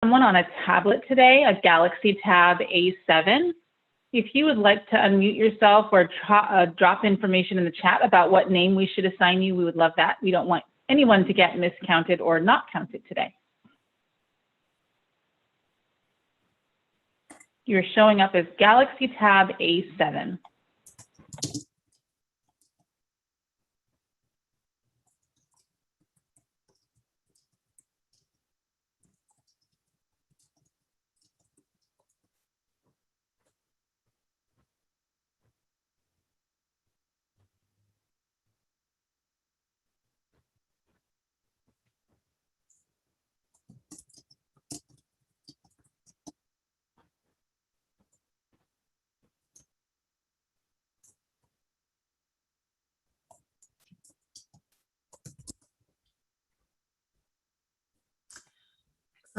someone on a tablet today, a Galaxy Tab A7. If you would like to unmute yourself or drop information in the chat about what name we should assign you, we would love that. We don't want anyone to get miscounted or not counted today. You're showing up as Galaxy Tab A7.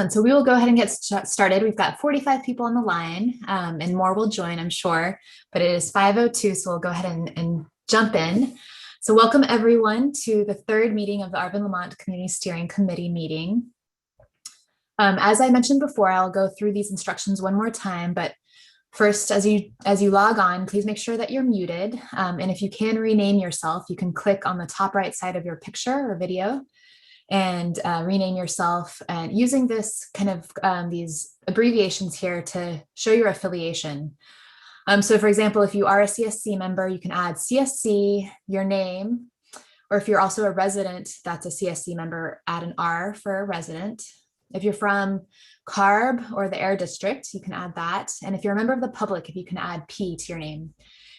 So we will go ahead and get started. We've got 45 people on the line and more will join, I'm sure, but it is 5:02, so we'll go ahead and jump in. So welcome everyone to the third meeting of the Arvin Lamont Community Steering Committee meeting. As I mentioned before, I'll go through these instructions one more time, but first, as you log on, please make sure that you're muted. And if you can rename yourself, you can click on the top right side of your picture or video and rename yourself, and using this kind of these abbreviations here to show your affiliation. So for example, if you are a CSC member, you can add CSC, your name, or if you're also a resident that's a CSC member, add an R for a resident. If you're from CARB or the Air District, you can add that. And if you're a member of the public, if you can add P to your name.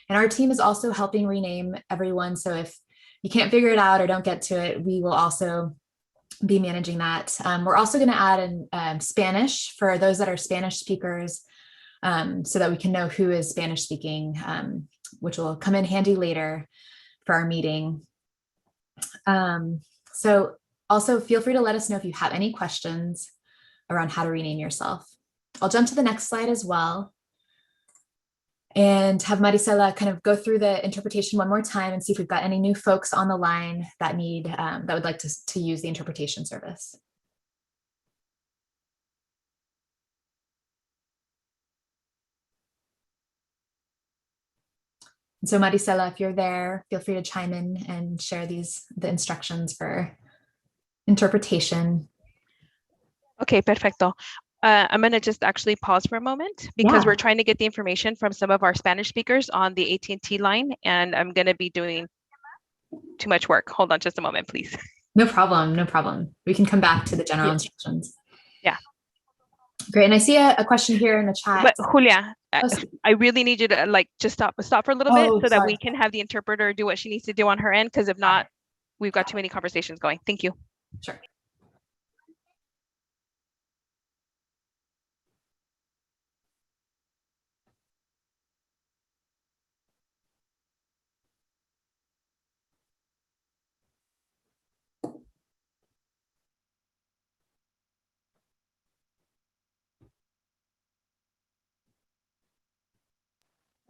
And our team is also helping rename everyone. So if you can't figure it out or don't get to it, we will also be managing that. We're also going to add in Spanish for those that are Spanish speakers, so that we can know who is Spanish speaking, which will come in handy later for our meeting. So also feel free to let us know if you have any questions around how to rename yourself. I'll jump to the next slide as well and have Maricela kind of go through the interpretation one more time and see if we've got any new folks on the line that that would like to use the interpretation service. So Maricela, if you're there, feel free to chime in and share the instructions for interpretation. Okay, perfecto. I'm going to just actually pause for a moment because we're trying to get the information from some of our Spanish speakers on the AT&T line, and I'm going to be doing too much work. Hold on just a moment, please. No problem, no problem. We can come back to the general instructions. Yeah. Great, and I see a question here in the chat. But Julia, I really need you to just stop for a little bit so that we can have the interpreter do what she needs to do on her end, because if not, we've got too many conversations going. Thank you. Sure.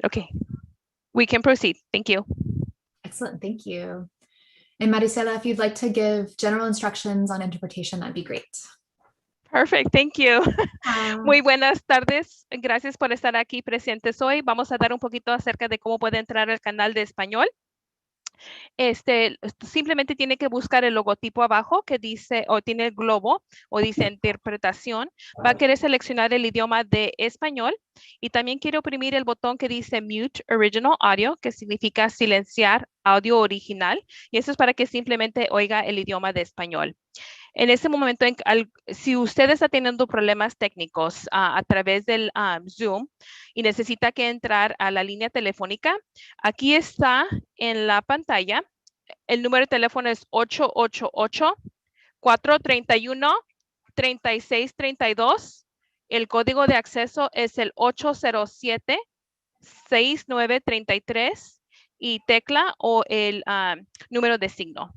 Okay, we can proceed. Thank you. Excellent, thank you. And Maricela, if you'd like to give general instructions on interpretation, that'd be great. Perfect, thank you. Muy buenas tardes. Gracias por estar aquí presentes hoy. Vamos a dar un poquito acerca de cómo puede entrar al canal de español. Simplemente tiene que buscar el logotipo abajo que dice, o tiene el globo, o dice interpretación. Va a querer seleccionar el idioma de español y también quiere oprimir el botón que dice Mute Original Audio, que significa silenciar audio original. Y eso es para que simplemente oiga el idioma de español. En este momento, si usted está teniendo problemas técnicos a través del Zoom y necesita que entrar a la línea telefónica, aquí está en la pantalla. El número de teléfono es 888-431-3632. El código de acceso es el 807-6933 y tecla o el número de signo.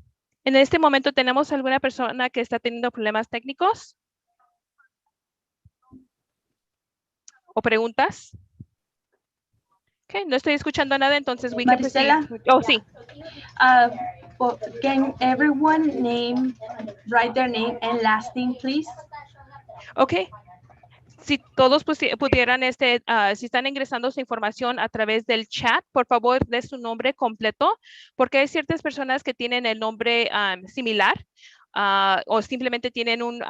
En este momento, ¿tenemos alguna persona que está teniendo problemas técnicos? ¿O preguntas? Ok, no estoy escuchando nada, entonces we can proceed. Oh, sí. Can everyone write their name and last name, please? Ok, Si todos pudieran, si están ingresando su información a través del chat, por favor, de su nombre completo, porque hay ciertas personas que tienen el nombre similar o simplemente tienen un,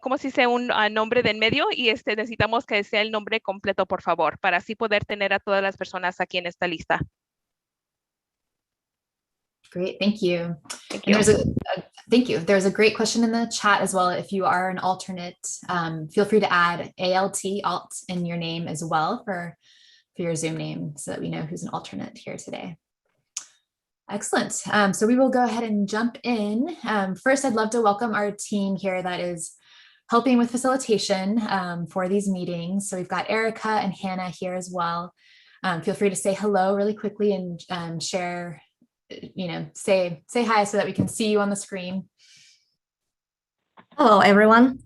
¿cómo se dice? Un nombre de en medio y necesitamos que sea el nombre completo, por favor, para así poder tener a todas las personas aquí en esta lista. Great, thank you. Thank And you. thank you. There's a great question in the chat as well. If you are an alternate, feel free to add ALT, alt, in your name as well for your Zoom name so that we know who's an alternate here today. Excellent. So we will go ahead and jump in. First, I'd love to welcome our team here that is helping with facilitation for these meetings. So we've got Erica and Hannah here as well. Feel free to say hello really quickly and share, say hi so that we can see you on the screen. Hello, everyone.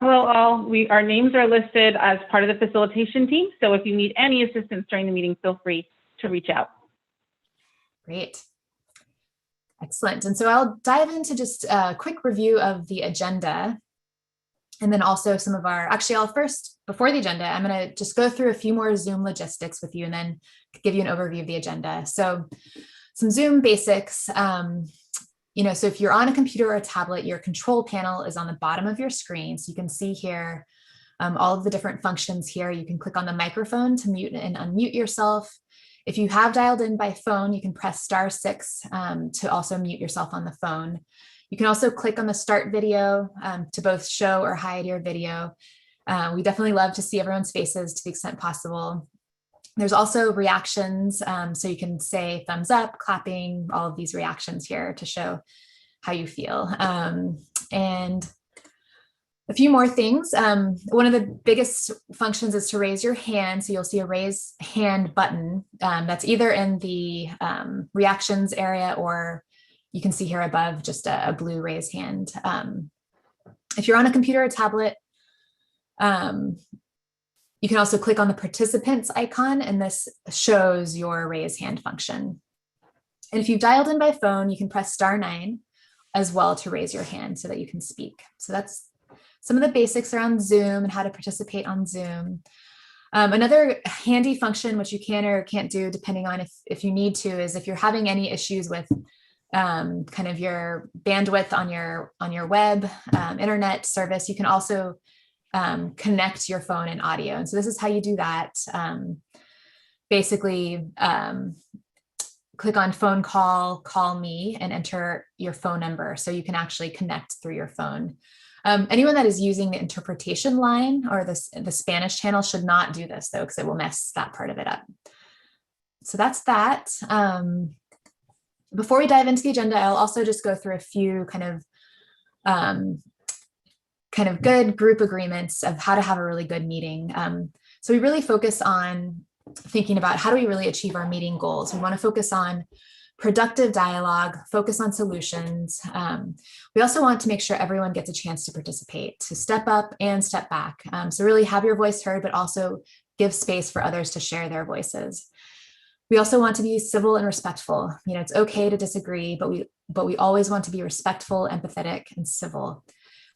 Hello, all. Our names are listed as part of the facilitation team. So if you need any assistance during the meeting, feel free to reach out. Great. Excellent. And so I'll dive into just a quick review of the agenda. And then also some of I'll first, before the agenda, I'm going to just go through a few more Zoom logistics with you and then give you an overview of the agenda. So some Zoom basics, so if you're on a computer or a tablet, your control panel is on the bottom of your screen. So you can see here all of the different functions here. You can click on the microphone to mute and unmute yourself. If you have dialed in by phone, you can press *6 to also mute yourself on the phone. You can also click on the start video to both show or hide your video. We definitely love to see everyone's faces to the extent possible. There's also reactions, so you can say thumbs up, clapping, all of these reactions here to show how you feel. And a few more things. One of the biggest functions is to raise your hand. So you'll see a raise hand button that's either in the reactions area, or you can see here above just a blue raise hand. If you're on a computer or tablet, you can also click on the participants icon, and this shows your raise hand function. And if you've dialed in by phone, you can press *9 as well to raise your hand so that you can speak. So that's some of the basics around Zoom and how to participate on Zoom. Another handy function, which you can or can't do depending on if you need to, is if you're having any issues with kind of your bandwidth on your web internet service, you can also connect your phone and audio. And so this is how you do that. Basically, click on phone call me, and enter your phone number so you can actually connect through your phone. Anyone that is using the interpretation line or the Spanish channel should not do this, though, because it will mess that part of it up. So that's that. Before we dive into the agenda, I'll also just go through a few kind of good group agreements of how to have a really good meeting. So we really focus on thinking about how do we really achieve our meeting goals. We want to focus on productive dialogue, focus on solutions. We also want to make sure everyone gets a chance to participate, to step up and step back. So really have your voice heard, but also give space for others to share their voices. We also want to be civil and respectful. It's okay to disagree, but we always want to be respectful, empathetic, and civil.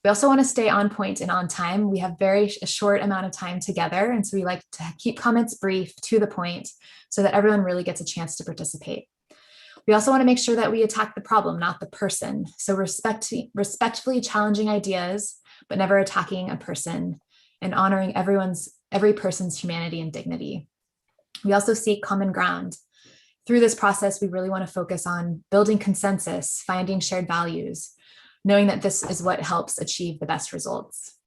We also want to stay on point and on time. We have a short amount of time together, and so we like to keep comments brief, to the point, so that everyone really gets a chance to participate. We also want to make sure that we attack the problem, not the person. So respectfully challenging ideas, but never attacking a person, and honoring every person's humanity and dignity. We also seek common ground. Through this process, we really want to focus on building consensus, finding shared values, knowing that this is what helps achieve the best results.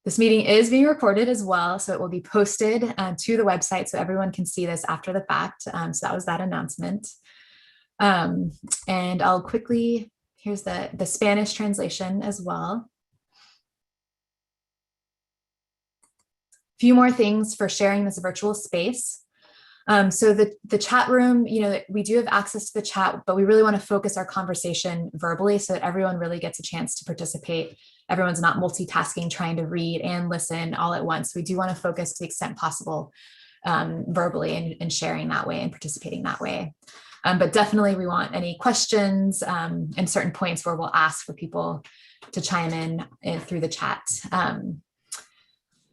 This meeting is being recorded as well, so it will be posted to the website so everyone can see this after the fact. So that was that announcement. And I'll quickly, here's the Spanish translation as well. A few more things for sharing this virtual space. So the chat room, we do have access to the chat, but we really want to focus our conversation verbally so that everyone really gets a chance to participate. Everyone's not multitasking, trying to read and listen all at once. We do want to focus to the extent possible verbally and sharing that way and participating that way. But definitely we want any questions and certain points where we'll ask for people to chime in through the chat.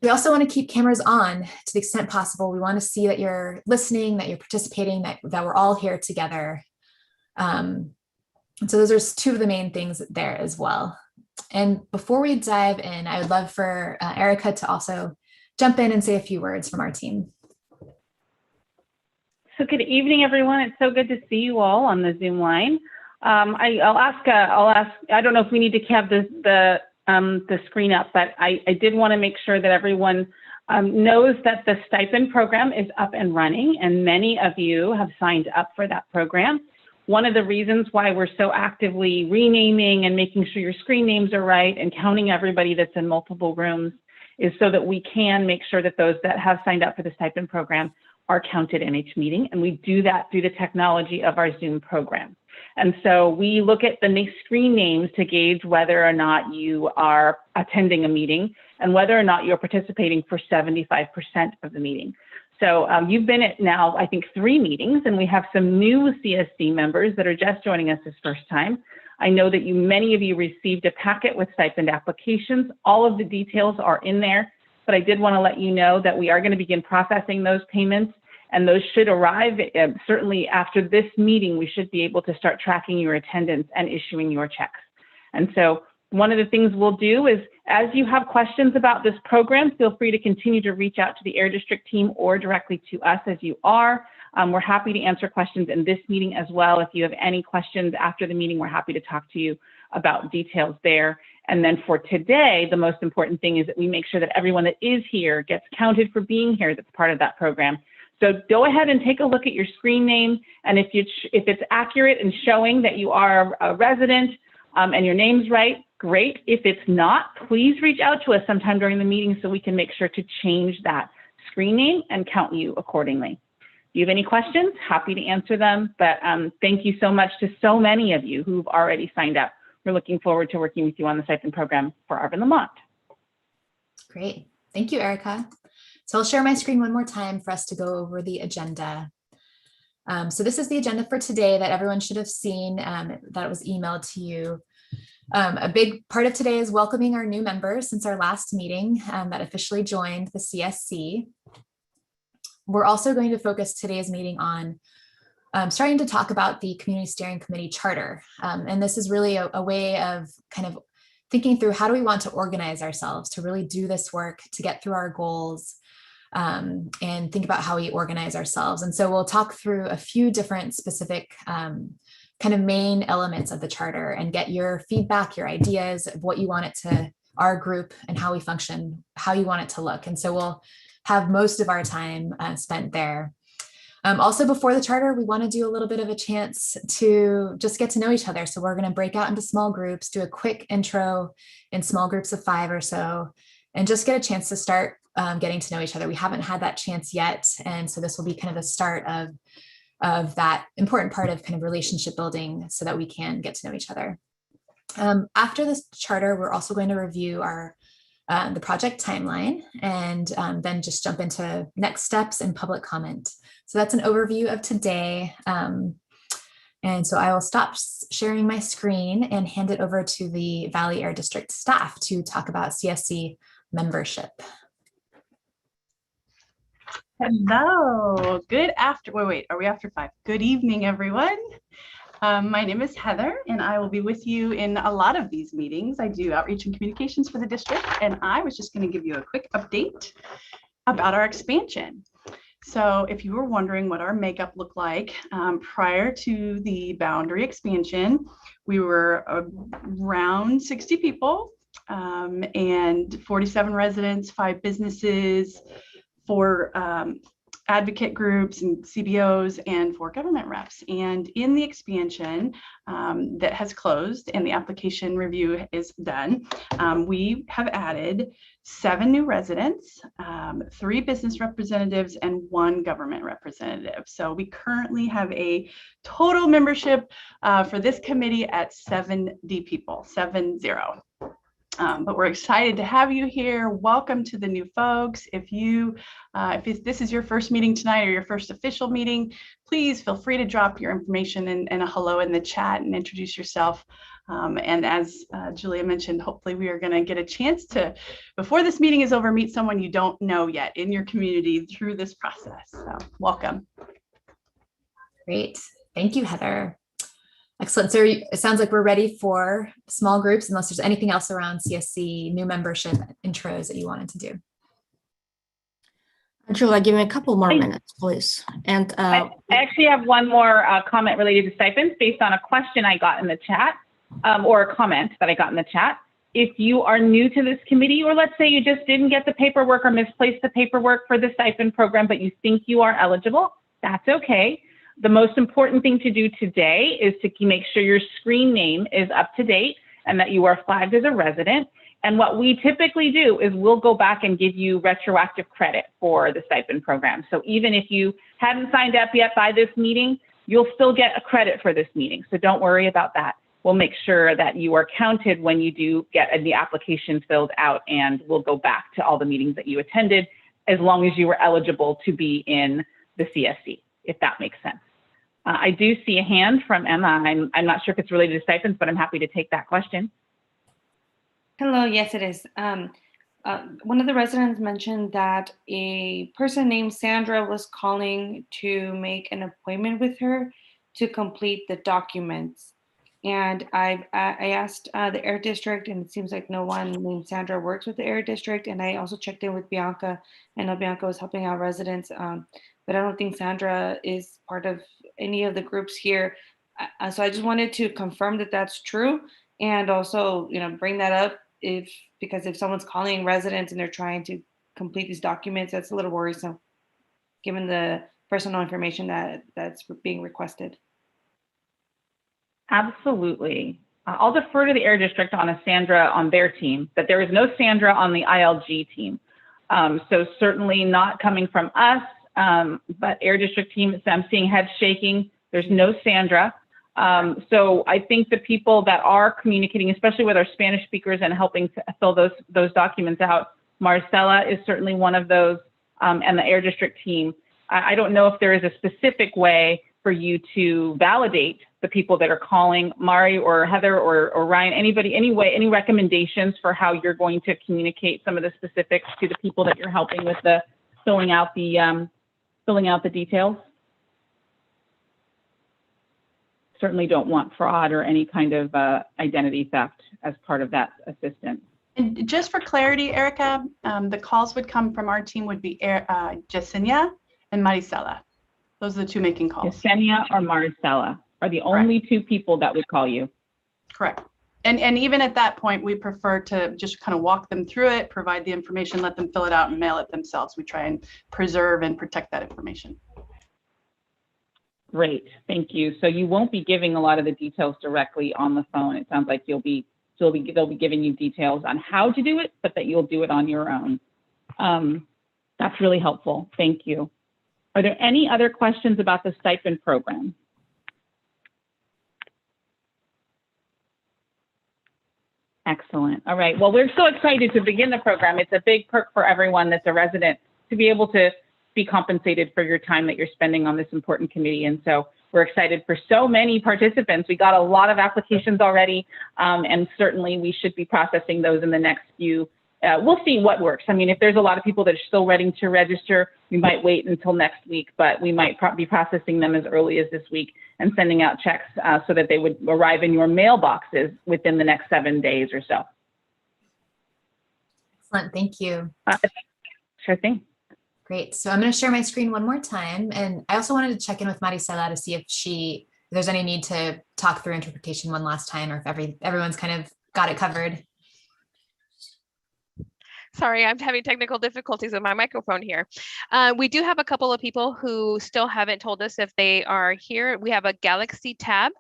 We also want to keep cameras on to the extent possible. We want to see that you're listening, that you're participating, that we're all here together. And so those are two of the main things there as well. And before we dive in, I would love for Erica to also jump in and say a few words from our team. So good evening, everyone. It's so good to see you all on the Zoom line. I'll ask. I don't know if we need to have the screen up, but I did want to make sure that everyone knows that the stipend program is up and running, and many of you have signed up for that program. One of the reasons why we're so actively renaming and making sure your screen names are right and counting everybody that's in multiple rooms is so that we can make sure that those that have signed up for the stipend program are counted in each meeting. And we do that through the technology of our Zoom program. And so we look at the screen names to gauge whether or not you are attending a meeting and whether or not you're participating for 75% of the meeting. So you've been at now, I think, 3 meetings, and we have some new CSC members that are just joining us this first time. I know that many of you received a packet with stipend applications. All of the details are in there, but I did want to let you know that we are going to begin processing those payments, and those should arrive certainly after this meeting. We should be able to start tracking your attendance and issuing your checks. And so one of the things we'll do is, as you have questions about this program, feel free to continue to reach out to the Air District team or directly to us as you are. We're happy to answer questions in this meeting as well. If you have any questions after the meeting, we're happy to talk to you about details there. And then for today, the most important thing is that we make sure that everyone that is here gets counted for being here that's part of that program. So go ahead and take a look at your screen name. And if it's accurate and showing that you are a resident and your name's right, great. If it's not, please reach out to us sometime during the meeting so we can make sure to change that screen name and count you accordingly. If you have any questions, happy to answer them. But thank you so much to so many of you who've already signed up. We're looking forward to working with you on the stipend program for Arvin, Lamont. Great. Thank you, Erica. So I'll share my screen one more time for us to go over the agenda. So this is the agenda for today that everyone should have seen, that was emailed to you. A big part of today is welcoming our new members since our last meeting that officially joined the CSC. We're also going to focus today's meeting on starting to talk about the Community Steering Committee Charter. And this is really a way of kind of thinking through how do we want to organize ourselves to really do this work, to get through our goals, and think about how we organize ourselves. And so we'll talk through a few different specific kind of main elements of the charter and get your feedback, your ideas of what you want it to, our group and how we function, how you want it to look. And so we'll have most of our time spent there. Also, before the charter, we want to do a little bit of a chance to just get to know each other. So we're going to break out into small groups, do a quick intro in small groups of 5 or so, and just get a chance to start getting to know each other. We haven't had that chance yet. And so this will be kind of the start of that important part of kind of relationship building so that we can get to know each other. After this charter, we're also going to review the project timeline and then just jump into next steps and public comment. So that's an overview of today. And so I will stop sharing my screen and hand it over to the Valley Air District staff to talk about CSC membership. Hello, wait, are we after 5? Good evening, everyone. My name is Heather, and I will be with you in a lot of these meetings. I do outreach and communications for the district, and I was just going to give you a quick update about our expansion. So if you were wondering what our makeup looked like prior to the boundary expansion, we were around 60 people and 47 residents, 5 businesses, 4 advocate groups and CBOs, and 4 government reps. And in the expansion that has closed and the application review is done, we have added 7 new residents, 3 business representatives, and 1 government representative. So we currently have a total membership for this committee at 70 people, 70. But we're excited to have you here. Welcome to the new folks. If this is your first meeting tonight or your first official meeting, please feel free to drop your information and a hello in the chat and introduce yourself. And as Julia mentioned, hopefully we are going to get a chance to, before this meeting is over, meet someone you don't know yet in your community through this process. So welcome. Great. Thank you, Heather. Excellent. So it sounds like we're ready for small groups, unless there's anything else around CSC new membership intros that you wanted to do. Julia, give me a couple more minutes, please. And I actually have one more comment related to stipends based on a question I got in the chat, or a comment that I got in the chat. If you are new to this committee, or let's say you just didn't get the paperwork or misplaced the paperwork for the stipend program, but you think you are eligible, that's okay. The most important thing to do today is to make sure your screen name is up to date and that you are flagged as a resident. And what we typically do is we'll go back and give you retroactive credit for the stipend program. So even if you hadn't signed up yet by this meeting, you'll still get a credit for this meeting. So don't worry about that. We'll make sure that you are counted when you do get the application filled out, and we'll go back to all the meetings that you attended as long as you were eligible to be in the CSC, if that makes sense. I do see a hand from Emma. I'm not sure if it's related to stipends, but I'm happy to take that question. Hello, yes, it is. One of the residents mentioned that a person named Sandra was calling to make an appointment with her to complete the documents. And I asked the Air District, and it seems like no one named Sandra works with the Air District. And I also checked in with Bianca. I know Bianca was helping out residents, but I don't think Sandra is part of any of the groups here. So I just wanted to confirm that that's true, and also, bring that up because if someone's calling residents and they're trying to complete these documents, that's a little worrisome, given the personal information that's being requested. Absolutely. I'll defer to the Air District on a Sandra on their team, but there is no Sandra on the ILG team. So certainly not coming from us, but Air District team, I'm seeing heads shaking. There's no Sandra. So I think the people that are communicating, especially with our Spanish speakers and helping to fill those documents out, Marcela is certainly one of those, and the Air District team. I don't know if there is a specific way for you to validate the people that are calling. Mari or Heather or Ryan, anybody, any recommendations for how you're going to communicate some of the specifics to the people that you're helping with the filling out the details? Certainly don't want fraud or any kind of identity theft as part of that assistance. And just for clarity, Erica, the calls would come from our team would be Yesenia and Maricela. Those are the two making calls. Yesenia or Maricela are the only two people that would call you. Correct. And even at that point, we prefer to just kind of walk them through it, provide the information, let them fill it out and mail it themselves. We try and preserve and protect that information. Great, thank you. So you won't be giving a lot of the details directly on the phone. It sounds like they'll be giving you details on how to do it, but that you'll do it on your own. That's really helpful. Thank you. Are there any other questions about the stipend program? Excellent. All right. Well, we're so excited to begin the program. It's a big perk for everyone that's a resident to be able to be compensated for your time that you're spending on this important committee. And so we're excited for so many participants. We got a lot of applications already, and certainly we should be processing those in the next few. We'll see what works. I mean, if there's a lot of people that are still ready to register, we might wait until next week, but we might be processing them as early as this week and sending out checks so that they would arrive in your mailboxes within the next 7 days or so. Excellent, thank you. Sure thing. Great, so I'm going to share my screen one more time. And I also wanted to check in with Maricela to see if there's any need to talk through interpretation one last time, or if everyone's kind of got it covered. Sorry, I'm having technical difficulties with my microphone here. We do have a couple of people who still haven't told us if they are here. We have a Galaxy Tab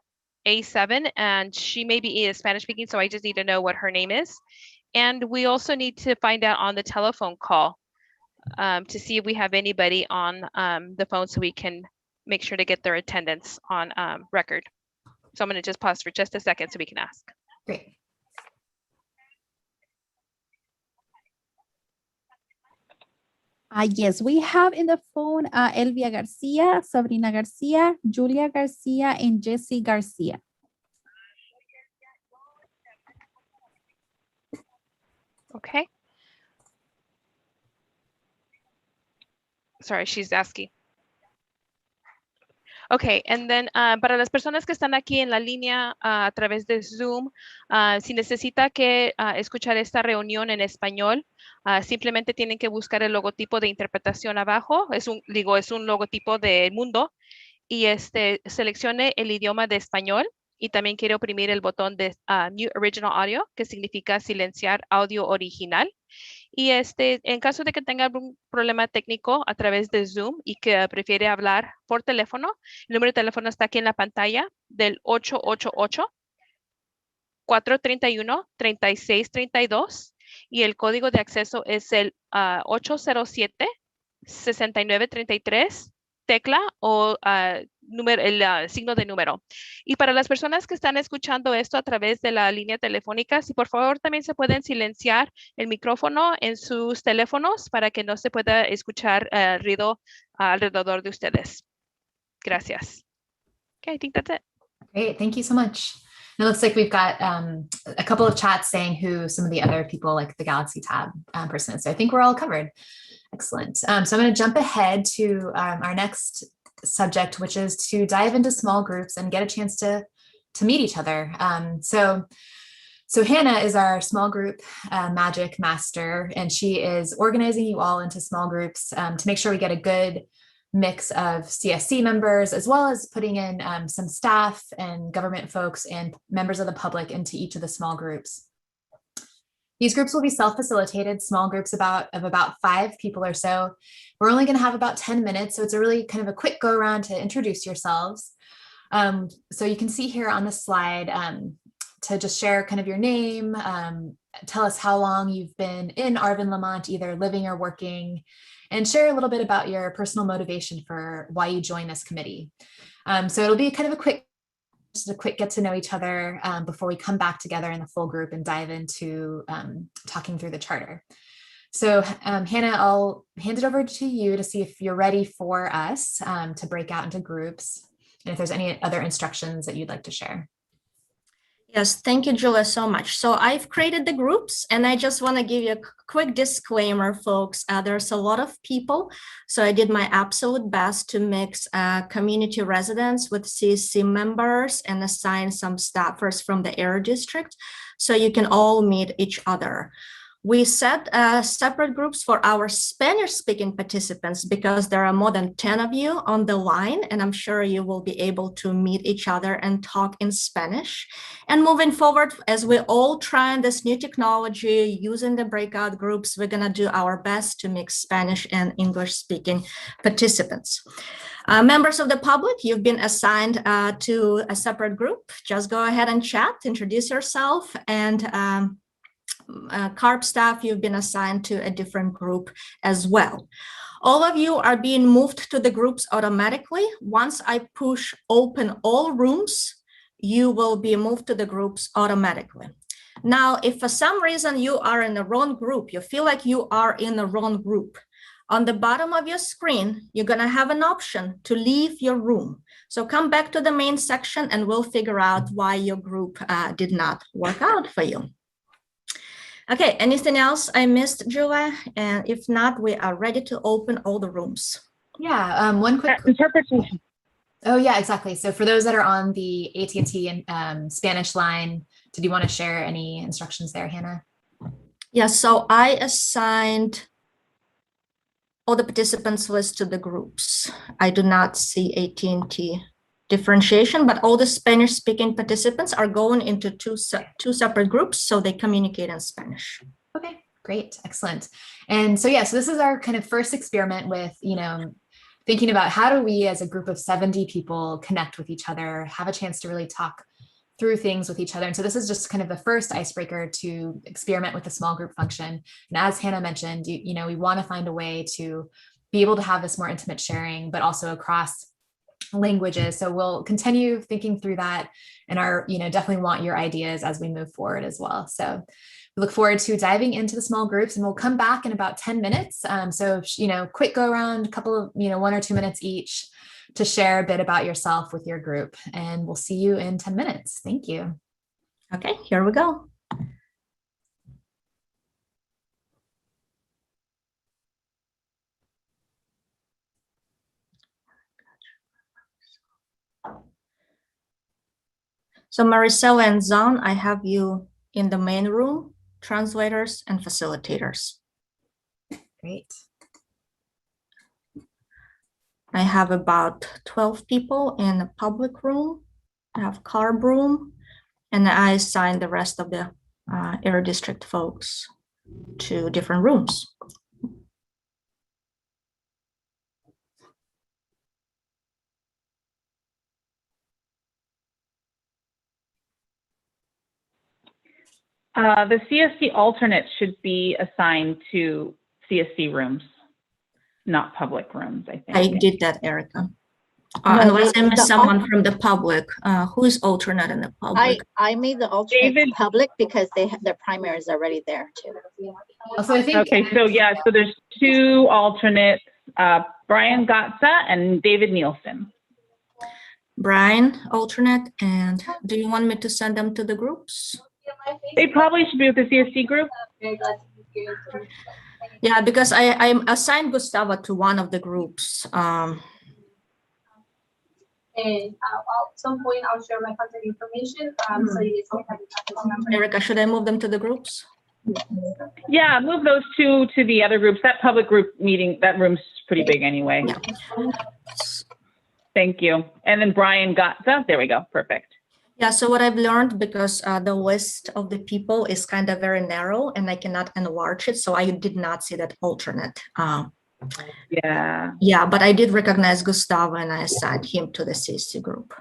A7, and she may be Spanish speaking, so I just need to know what her name is. And we also need to find out on the telephone call to see if we have anybody on the phone so we can make sure to get their attendance on record. So I'm going to just pause for just a second so we can ask. Great. Yes, we have in the phone Elvia Garcia, Sabrina Garcia, Julia Garcia, and Jessie Garcia. Okay. Sorry, she's asking. Ok, and then para las personas que están aquí en la línea a través de Zoom, si necesita que escuchar esta reunión en español, simplemente tienen que buscar el logotipo de interpretación abajo. Es un logotipo del mundo y seleccione el idioma de español y también quiere oprimir el botón de Mute Original Audio, que significa silenciar audio original. Y en caso de que tenga algún problema técnico a través de Zoom y que prefiere hablar por teléfono, el número de teléfono está aquí en la pantalla del 888-431-3632 y el código de acceso es el 807-6933, tecla o el signo de número. Y para las personas que están escuchando esto a través de la línea telefónica, si por favor también se pueden silenciar el micrófono en sus teléfonos para que no se pueda escuchar ruido alrededor de ustedes. Gracias. Okay, I think that's it. Great, thank you so much. It looks like we've got a couple of chats saying who some of the other people like the Galaxy tab person is. So I think we're all covered. Excellent. So I'm going to jump ahead to our next subject, which is to dive into small groups and get a chance to meet each other. So Hannah is our small group magic master, and she is organizing you all into small groups to make sure we get a good mix of CSC members, as well as putting in some staff and government folks and members of the public into each of the small groups. These groups will be self-facilitated, small groups of about 5 people or so. We're only going to have about 10 minutes, so it's a really kind of a quick go around to introduce yourselves. So you can see here on the slide to just share kind of your name, tell us how long you've been in Arvin, Lamont, either living or working, and share a little bit about your personal motivation for why you joined this committee. So it'll be kind of a quick get to know each other before we come back together in the full group and dive into talking through the charter. So Hannah, I'll hand it over to you to see if you're ready for us to break out into groups and if there's any other instructions that you'd like to share. Yes, thank you, Julia, so much. So I've created the groups, and I just want to give you a quick disclaimer, folks. There's a lot of people, so I did my absolute best to mix community residents with CSC members and assign some staffers from the area district, so you can all meet each other. We set separate groups for our Spanish-speaking participants because there are more than 10 of you on the line, and I'm sure you will be able to meet each other and talk in Spanish. And moving forward, as we all try this new technology using the breakout groups, we're gonna do our best to mix Spanish and English-speaking participants. Members of the public, you've been assigned to a separate group. Just go ahead and chat, introduce yourself, and CARP staff, you've been assigned to a different group as well. All of you are being moved to the groups automatically. Once I push open all rooms, you will be moved to the groups automatically. Now, if for some reason you are in the wrong group, you feel like you are in the wrong group, on the bottom of your screen, you're going to have an option to leave your room. So come back to the main section and we'll figure out why your group did not work out for you. Okay, anything else I missed, Julia? And if not, we are ready to open all the rooms. Yeah, one quick interpretation. Oh yeah, exactly. So for those that are on the AT&T and Spanish line, did you want to share any instructions there, Hannah? Yeah, so I assigned all the participants list to the groups. I do not see AT&T differentiation, but all the Spanish-speaking participants are going into two separate groups, so they communicate in Spanish. Okay, great, excellent. And so, yeah, so this is our kind of first experiment with, thinking about how do we as a group of 70 people connect with each other, have a chance to really talk through things with each other. And so this is just kind of the first icebreaker to experiment with the small group function. And as Hannah mentioned, we want to find a way to be able to have this more intimate sharing, but also across languages. So we'll continue thinking through that and definitely want your ideas as we move forward as well. So we look forward to diving into the small groups, and we'll come back in about 10 minutes. So, quick go around, a couple of, 1 or 2 minutes each to share a bit about yourself with your group. And we'll see you in 10 minutes. Thank you. Okay, here we go. So Maricela and Zon, I have you in the main room, translators and facilitators. Great. I have about 12 people in the public room. I have carb room, and I assigned the rest of the area district folks to different rooms. The CSC alternates should be assigned to CSC rooms, not public rooms, I think. I did that, Erica. Unless I missed someone from the public. Who is alternate in the public? I made the alternate public because their primary is already there too. Also, I think. Okay, so so there's 2 alternates, Brian Gatza and David Nielsen. Brian, alternate, and do you want me to send them to the groups? They probably should be with the CSC group. Yeah, because I assigned Gustavo to one of the groups. And at some point, I'll share my contact information. So you guys can have the contact number. Erica, should I move them to the groups? Yeah, move those 2 to the other groups. That public group meeting, that room's pretty big anyway. Yeah. Thank you. And then Brian Gatza, there we go, perfect. Yeah, so what I've learned, because the list of the people is kind of very narrow and I cannot enlarge it, so I did not see that alternate. Yeah, but I did recognize Gustavo and I assigned him to the CSC group.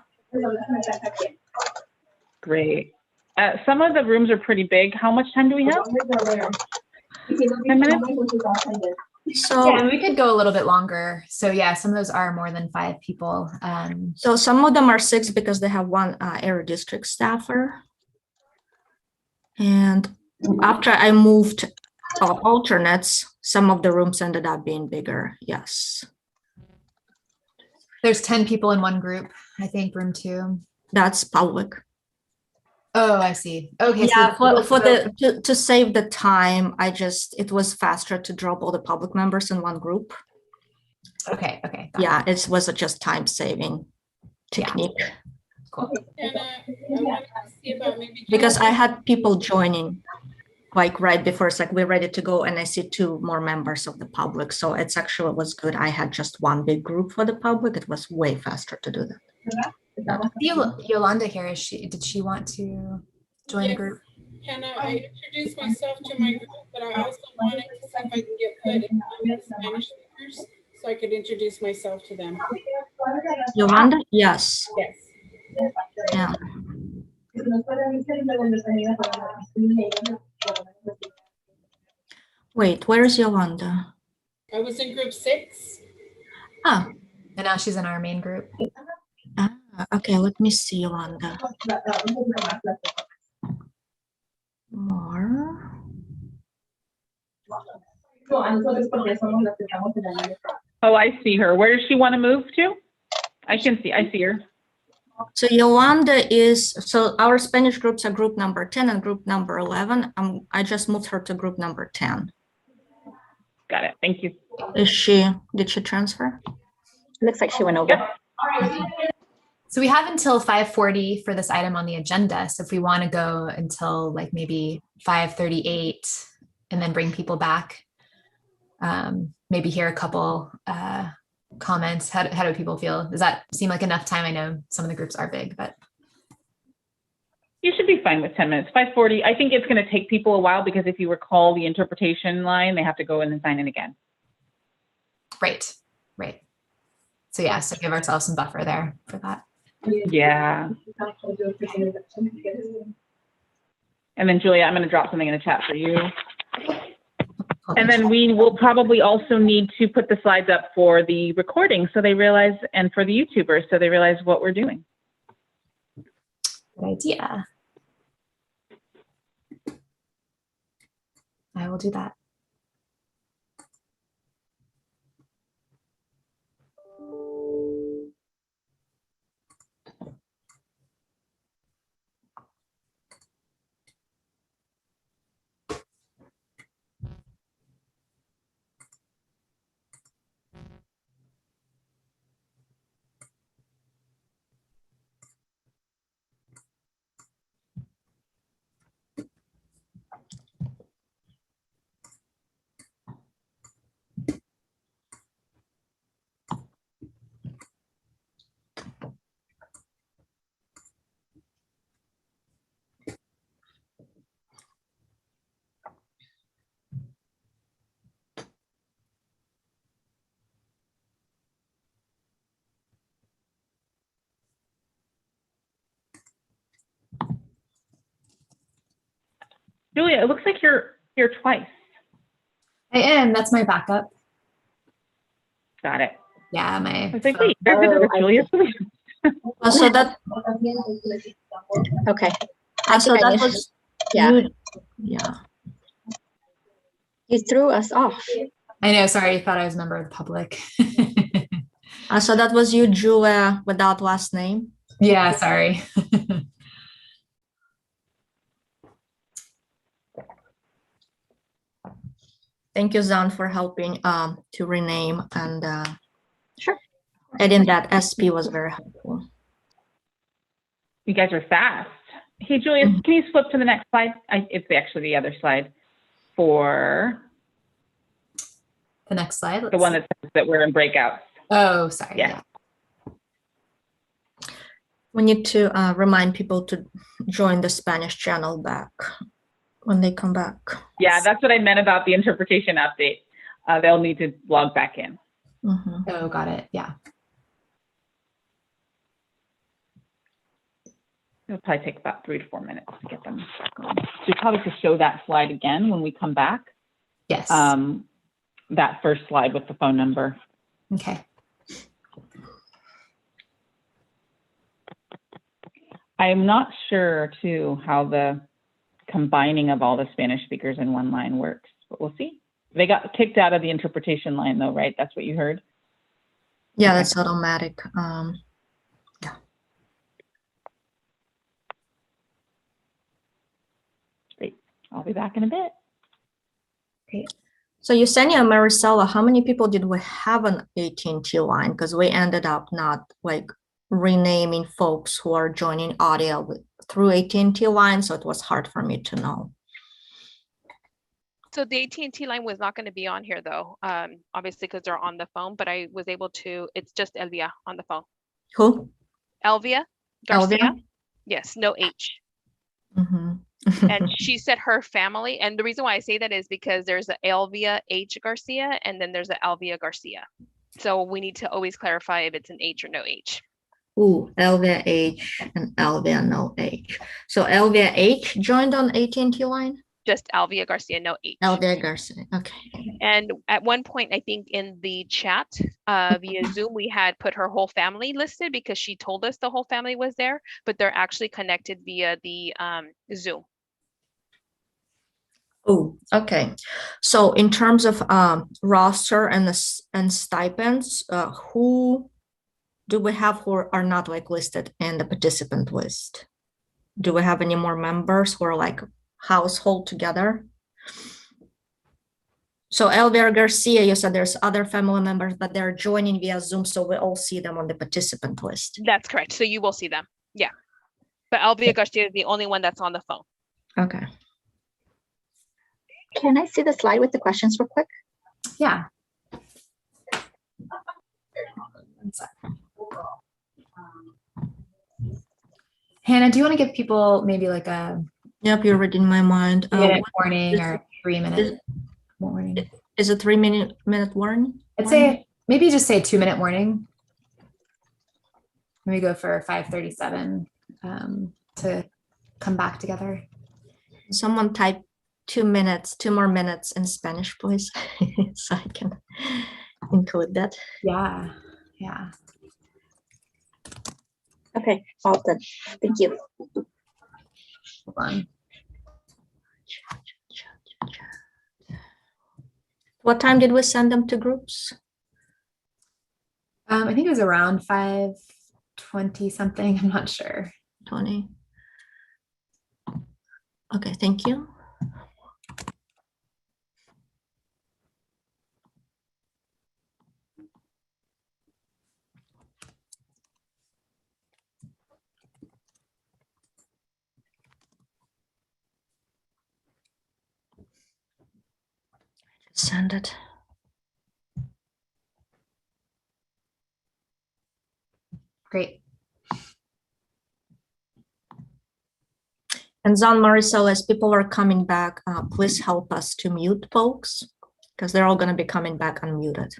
Great. Some of the rooms are pretty big. How much time do we have? 10 minutes? So yeah, we could go a little bit longer. So yeah, some of those are more than 5 people. So some of them are 6 because they have 1 area district staffer. And after I moved alternates, some of the rooms ended up being bigger. Yes. There's 10 people in one group, I think, room 2. That's public. Oh, I see. Okay. Yeah, so to save the time, it was faster to drop all the public members in one group. Okay. Yeah, it was just time saving technique. Yeah. Cool. And I wanted to see about maybe because I had people joining like right before, it's like we're ready to go, and I see 2 more members of the public. So it's actually was good. I had just 1 big group for the public. It was way faster to do that. Yolanda here, did she want to join the group? Can I introduce myself to my group, but I also wanted to see if I can get put in with Spanish speakers so I could introduce myself to them. Yolanda? Yes. Yes. Yeah. Wait, where is Yolanda? I was in group 6. Ah, and now she's in our main group. Okay, let me see Yolanda. More. Oh, I see her. Where does she want to move to? I see her. So Yolanda so our Spanish groups are group number 10 and group number 11. I just moved her to group number 10. Got it. Thank you. Did she transfer? Looks like she went over. Yep. So we have until 5:40 for this item on the agenda. So if we want to go until like maybe 5:38 and then bring people back, maybe hear a couple comments. How do people feel? Does that seem like enough time? I know some of the groups are big, but. You should be fine with 10 minutes. 5:40. I think it's going to take people a while because if you recall the interpretation line, they have to go in and sign in again. Right. So yeah, so give ourselves some buffer there for that. Yeah. And then Julia, I'm going to drop something in the chat for you. And then we will probably also need to put the slides up for the recording so they realize, and for the YouTubers, so they realize what we're doing. Good idea. I will do that. Julia, it looks like you're here twice. I am. That's my backup. Got it. Yeah, my. I was like, wait, Julia. So that. Okay. So that was. Yeah. Yeah. You threw us off. I know. Sorry, I thought I was a member of the public. So that was you, Julia, without last name. Yeah, sorry. Thank you, Zan, for helping to rename and Sure. adding that SP was very helpful. You guys are fast. Hey, Julia, can you flip to the next slide? It's actually the other slide for The next slide. the one that says that we're in breakouts. Oh, sorry. Yeah. We need to remind people to join the Spanish channel back when they come back. Yeah, that's what I meant about the interpretation update. They'll need to log back in. Mm-hmm. Oh, got it. Yeah. It'll probably take about 3 to 4 minutes to get them going. So you probably could show that slide again when we come back. Yes. That first slide with the phone number. Okay. I'm not sure too how the combining of all the Spanish speakers in one line works, but we'll see. They got kicked out of the interpretation line though, right? That's what you heard? Yeah, that's automatic. Yeah. Great. I'll be back in a bit. Okay. So Yesenia and Maricela, how many people did we have on AT&T line? Because we ended up not like renaming folks who are joining audio through AT&T line, so it was hard for me to know. So the AT&T line was not going to be on here though, obviously because they're on the phone, but I was able to, it's just Elvia on the phone. Who? Elvia Garcia. Elvia? Yes, no H. Mm-hmm. And she said her family, and the reason why I say that is because there's a Elvia H Garcia and then there's a Elvia Garcia. So we need to always clarify if it's an H or no H. Ooh, Elvia H and Elvia no H. So Elvia H joined on AT&T line? Just Elvia Garcia, no H. Elvia Garcia, okay. And at one point, I think in the chat via Zoom, we had put her whole family listed because she told us the whole family was there, but they're actually connected via the Zoom. Oh, okay. So in terms of roster and stipends, who do we have who are not like listed in the participant list? Do we have any more members who are like household together? So Elvia Garcia, you said there's other family members, but they're joining via Zoom, so we all see them on the participant list. That's correct. So you will see them. Yeah. But Elvia Garcia is the only one that's on the phone. Okay. Can I see the slide with the questions real quick? Yeah. Hannah, do you want to give people maybe like a Yep, you're reading my mind. minute warning or 3 minute warning? Is it 3 minute warning? I'd say maybe just say 2 minute warning. Maybe go for 5:37 to come back together. Someone type 2 minutes, 2 more minutes in Spanish, please, so I can include that. Yeah, yeah. Okay, all done. Thank you. Hold on. What time did we send them to groups? I think it was around 5:20 something. I'm not sure. 20. Okay, thank you. Send it. Great. And Zan Marisol, as people are coming back, please help us to mute folks because they're all going to be coming back unmuted.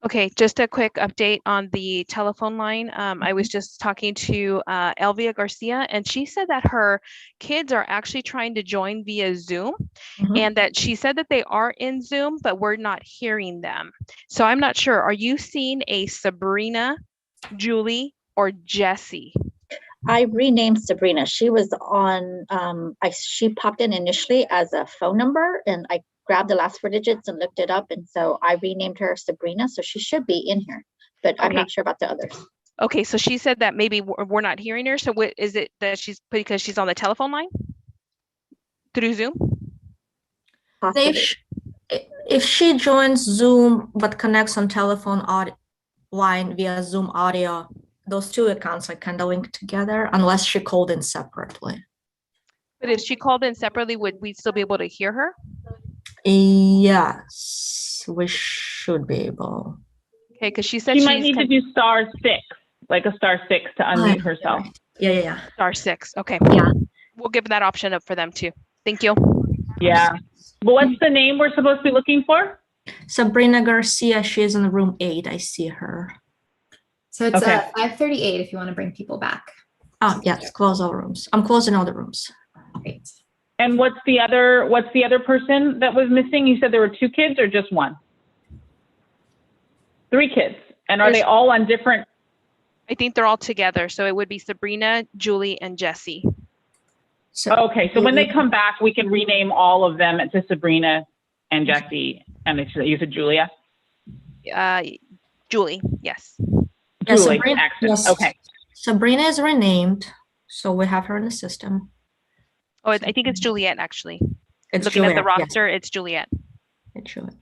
Okay, just a quick update on the telephone line. I was just talking to Elvia Garcia, and she said that her kids are actually trying to join via Zoom, and that she said that they are in Zoom, but we're not hearing them. So I'm not sure. Are you seeing a Sabrina, Julie, or Jessie? I renamed Sabrina. She was on, she popped in initially as a phone number and I grabbed the last 4 digits and looked it up. And so I renamed her Sabrina. So she should be in here, but I'm not sure about the others. Okay, so she said that maybe we're not hearing her. So what is it that she's, because she's on the telephone line through Zoom? If she joins Zoom but connects on telephone line via Zoom audio, those two accounts are kind of linked together unless she called in separately. But if she called in separately, would we still be able to hear her? Yes, we should be able. Okay, because she said she might need to do *6, like a *6 to unmute herself. Yeah. *6. Okay. Yeah. We'll give that option up for them too. Thank you. Yeah. But what's the name we're supposed to be looking for? Sabrina Garcia. She's in room 8. I see her. So it's 5:38 if you want to bring people back. Oh, yes, close all rooms. I'm closing all the rooms. Great. And what's the other person that was missing? You said there were 2 kids or just 1? 3 kids. And are they all on different? I think they're all together. So it would be Sabrina, Julie, and Jessie. Okay, so when they come back, we can rename all of them to Sabrina and Jessie, and you said Julia? Julie, yes. Julie, Sabrina, excellent. yes. Okay. Sabrina is renamed, so we have her in the system. Oh, I think it's Juliet, actually. It's Looking Juliet, at the roster, yes. It's Juliet. It's Juliet.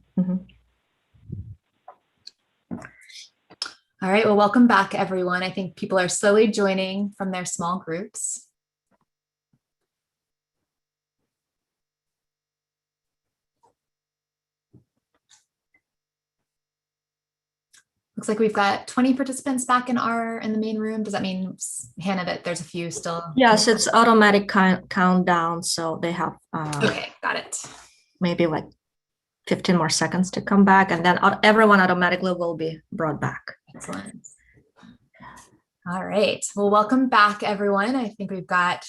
All right, well, welcome back, everyone. I think people are slowly joining from their small groups. Looks like we've got 20 participants back in the main room. Does that mean, Hannah, that there's a few still? Yes, it's automatic countdown, so they have okay, got it. Maybe like 15 more seconds to come back, and then everyone automatically will be brought back. Excellent. All right, well, welcome back, everyone. I think we've got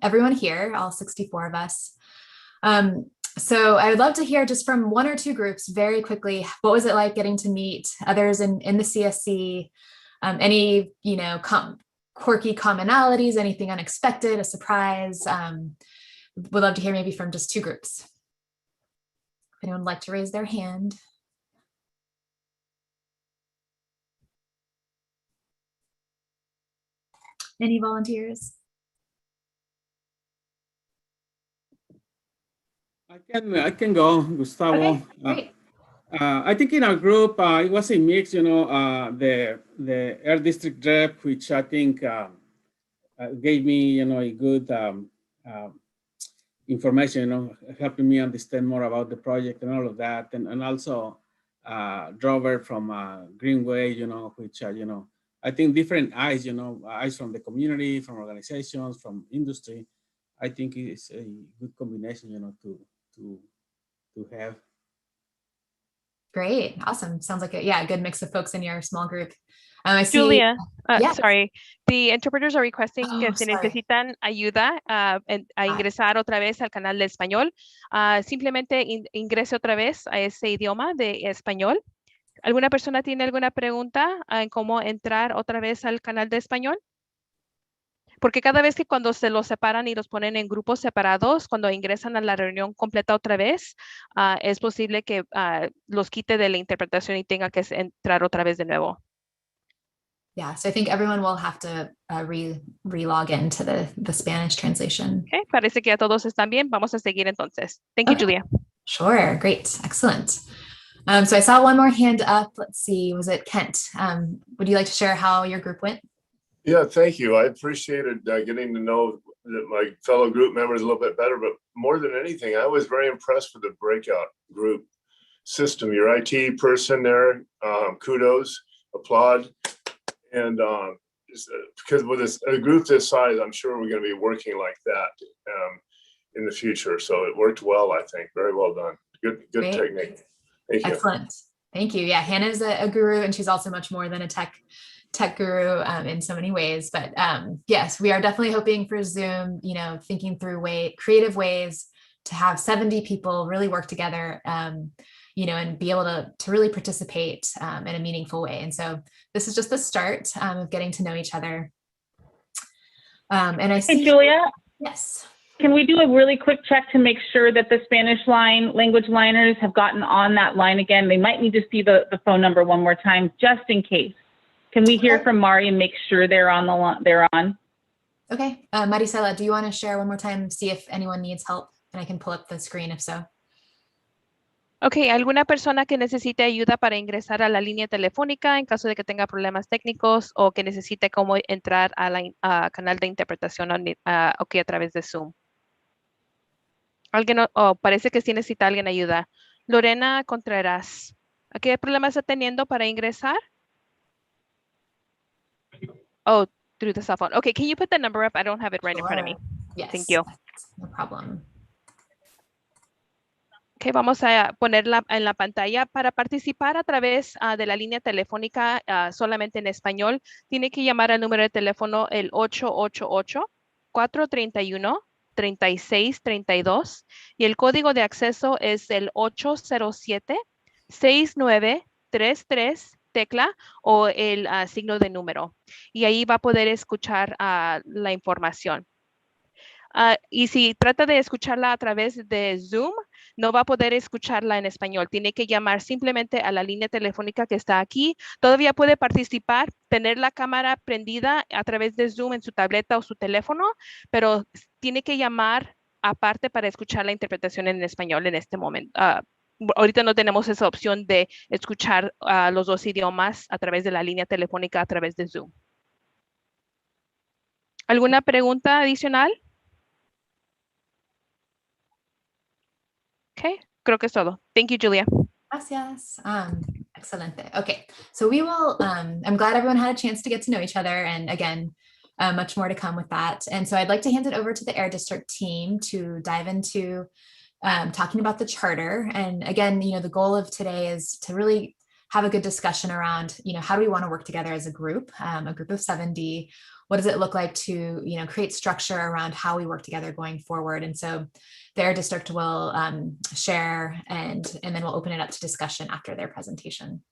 everyone here, all 64 of us. So I would love to hear just from 1 or 2 groups very quickly, what was it like getting to meet others in the CSC? Any, quirky commonalities, anything unexpected, a surprise? Would love to hear maybe from just 2 groups. If anyone would like to raise their hand. Any volunteers? I can go, Gustavo. Okay, I think in our group it was a mix. The Air District rep, which I think gave me a good information, helping me understand more about the project and all of that, and also Drover from Greenway, which I think different eyes, eyes from the community, from organizations, from industry. I think it's a good combination, to have. Great. Awesome. Sounds like a good mix of folks in your small group. I see. Julia, yes. sorry. The interpreters are requesting que si sorry. necesitan ayuda a ingresar otra vez al canal de español, simplemente ingrese otra vez a ese idioma de español. ¿Alguna persona tiene alguna pregunta en cómo entrar otra vez al canal de español? Porque cada vez que cuando se los separan y los ponen en grupos separados, cuando ingresan a la reunión completa otra vez, es posible que los quite de la interpretación y tenga que entrar otra vez de nuevo. Yeah, so I think everyone will have to re-log into the Spanish translation. Okay, parece que ya todos están bien. Vamos a seguir entonces. Thank you, Julia. Sure, great, excellent. So I saw one more hand up. Let's see, was it Kent? Would you like to share how your group went? Yeah, thank you. I appreciated getting to know my fellow group members a little bit better, but more than anything, I was very impressed with the Breakout group system. Your IT person there, kudos, applaud. And because with a group this size, I'm sure we're going to be working like that in the future. So it worked well, I think. Very well done. Good technique. Thank you. Excellent. Thank you. Yeah, Hannah's a guru, and she's also much more than a tech guru in so many ways. But yes, we are definitely hoping for Zoom, thinking through creative ways to have 70 people really work together, and be able to really participate in a meaningful way. And so this is just the start of getting to know each other. And I see— Hey, Julia? Yes. Can we do a really quick check to make sure that the Spanish language liners have gotten on that line again? They might need to see the phone number one more time, just in case. Can we hear from Mari and make sure they're on they're on? Okay. Marisela, do you want to share one more time, see if anyone needs help? And I can pull up the screen if so. Ok, ¿alguna persona que necesite ayuda para ingresar a la línea telefónica en caso de que tenga problemas técnicos o que necesite cómo entrar a la canal de interpretación a través de Zoom? Alguien, parece que sí necesita alguien ayuda. Lorena Contreras, ¿qué problemas está teniendo para ingresar? Oh, through the cell phone. Okay, can you put the number up? I don't have it right in front of me. Yes. Thank you. No problem. Okay, vamos a ponerla en la pantalla. Para participar a través de la línea telefónica solamente en español, tiene que llamar al número de teléfono el 888-431-3632 y el código de acceso es el 807-6933 tecla o el signo de número. Y ahí va a poder escuchar la información. Y si trata de escucharla a través de Zoom, no va a poder escucharla en español. Tiene que llamar simplemente a la línea telefónica que está aquí. Todavía puede participar, tener la cámara prendida a través de Zoom en su tableta o su teléfono, pero tiene que llamar aparte para escuchar la interpretación en español en este momento. Ahorita no tenemos esa opción de escuchar los dos idiomas a través de la línea telefónica a través de Zoom. ¿Alguna pregunta adicional? Okay, creo que es todo. Thank you, Julia. Gracias. Excelente. Okay, so we will, I'm glad everyone had a chance to get to know each other, and again, much more to come with that. And so I'd like to hand it over to the Air District team to dive into talking about the charter. And again, the goal of today is to really have a good discussion around, how do we want to work together as a group of 70? What does it look like to, create structure around how we work together going forward? And so their district will share and then we'll open it up to discussion after their presentation.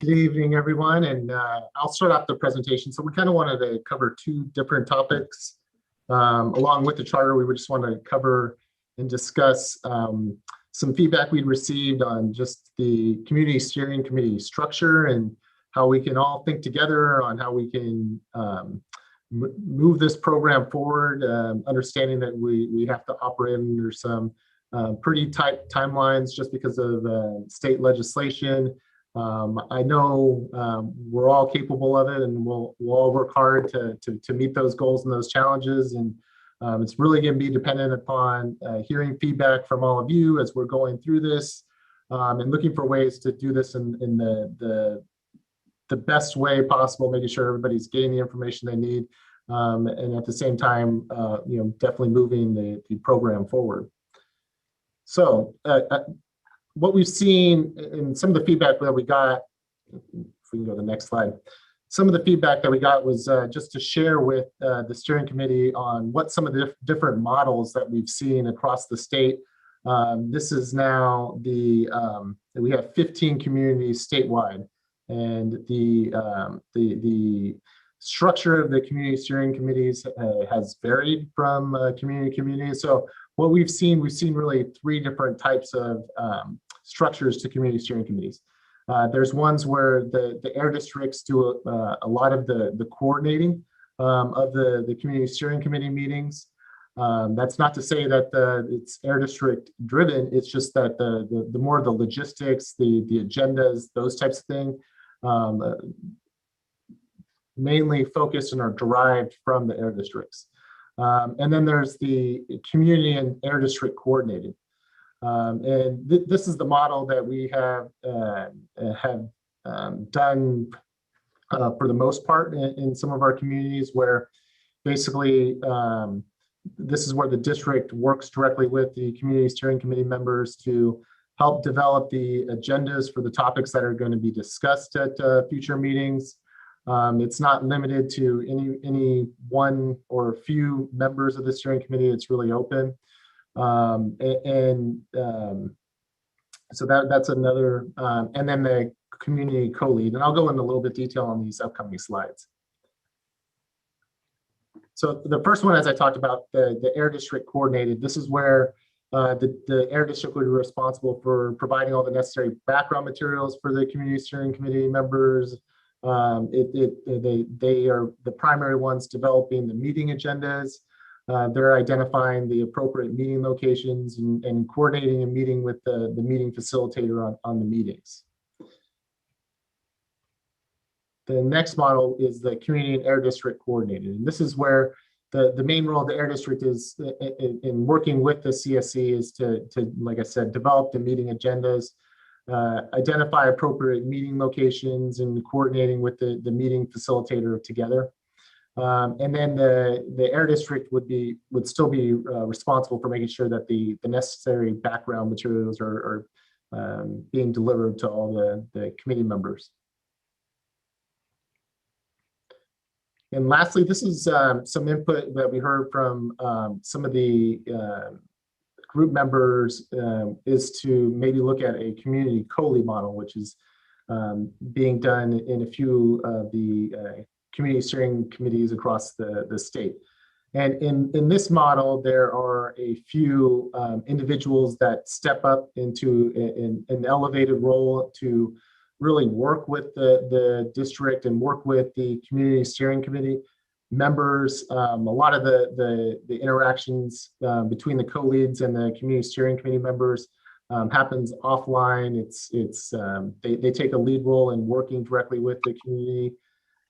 Good evening, everyone, and I'll start off the presentation. So we kind of wanted to cover two different topics. Along with the charter, we would just want to cover and discuss some feedback we'd received on just the community steering committee structure and how we can all think together on how we can move this program forward, understanding that we have to operate under some pretty tight timelines just because of state legislation. I know we're all capable of it, and we'll all work hard to meet those goals and those challenges. And it's really going to be dependent upon hearing feedback from all of you as we're going through this and looking for ways to do this in the the best way possible, making sure everybody's getting the information they need, and at the same time, definitely moving the program forward. So what we've seen in some of the feedback that we got, if we can go to the next slide, some of the feedback that we got was just to share with the steering committee on what some of the different models that we've seen across the state. This is now we have 15 communities statewide, and the structure of the community steering committees has varied from community to community. So what we've seen really 3 different types of structures to community steering committees. There's ones where the air districts do a lot of the coordinating of the community steering committee meetings. That's not to say that it's air district driven. It's just that the more the logistics, the agendas, those types of things, mainly focused and are derived from the air districts. And then there's the community and air district coordinated. And this is the model that we have done for the most part in some of our communities, where basically this is where the district works directly with the community steering committee members to help develop the agendas for the topics that are going to be discussed at future meetings. It's not limited to any one or few members of the steering committee. It's really open. So that's another, and then the community co-lead, and I'll go into a little bit detail on these upcoming slides. So the first one, as I talked about, the air district coordinated, this is where the air district would be responsible for providing all the necessary background materials for the community steering committee members. They are the primary ones developing the meeting agendas. They're identifying the appropriate meeting locations and coordinating a meeting with the meeting facilitator on the meetings. The next model is the community and air district coordinated. And this is where the main role of the air district is in working with the CSC is to, like I said, develop the meeting agendas, identify appropriate meeting locations, and coordinating with the meeting facilitator together. And then the air district would still be responsible for making sure that the necessary background materials are being delivered to all the committee members. And lastly, this is some input that we heard from some of the group members is to maybe look at a community co-lead model, which is being done in a few of the community steering committees across the state. And in this model, there are a few individuals that step up into an elevated role to really work with the district and work with the community steering committee members. A lot of the interactions between the co-leads and the community steering committee members happens offline. They take a lead role in working directly with the community,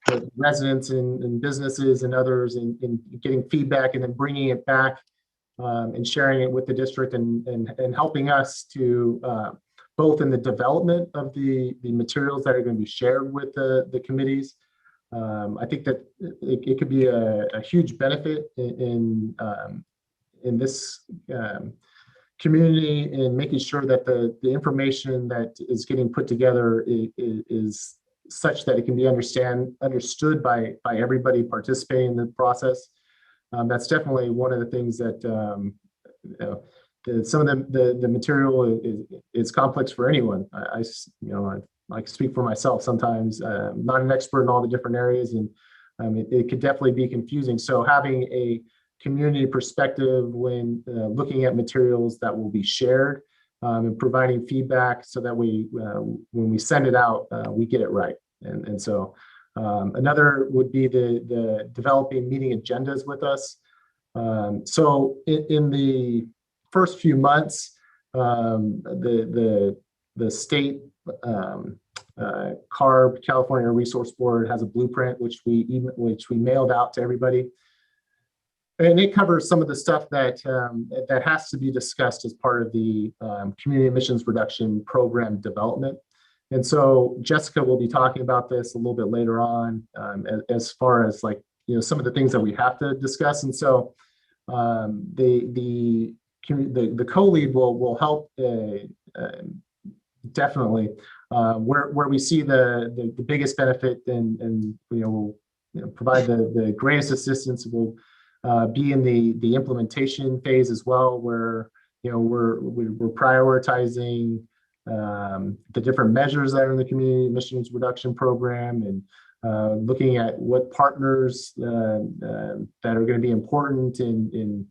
the residents and businesses and others, in getting feedback and then bringing it back and sharing it with the district and helping us to both in the development of the materials that are going to be shared with the committees. I think that it could be a huge benefit in this community in making sure that the information that is getting put together is such that it can be understood by everybody participating in the process. That's definitely one of the things that some of the material is complex for anyone. I speak for myself sometimes. Not an expert in all the different areas, and it could definitely be confusing. So having a community perspective when looking at materials that will be shared and providing feedback so that when we send it out, we get it right. And so another would be the developing meeting agendas with us. So in the first few months, the state CARB, California Resource Board, has a blueprint which we mailed out to everybody, and it covers some of the stuff that has to be discussed as part of the community emissions reduction program development. And so Jessica will be talking about this a little bit later on, as far as like, some of the things that we have to discuss. And so the co-lead will help definitely where we see the biggest benefit and will provide the greatest assistance will be in the implementation phase as well, where we're prioritizing the different measures that are in the community emissions reduction program, and looking at what partners that are going to be important in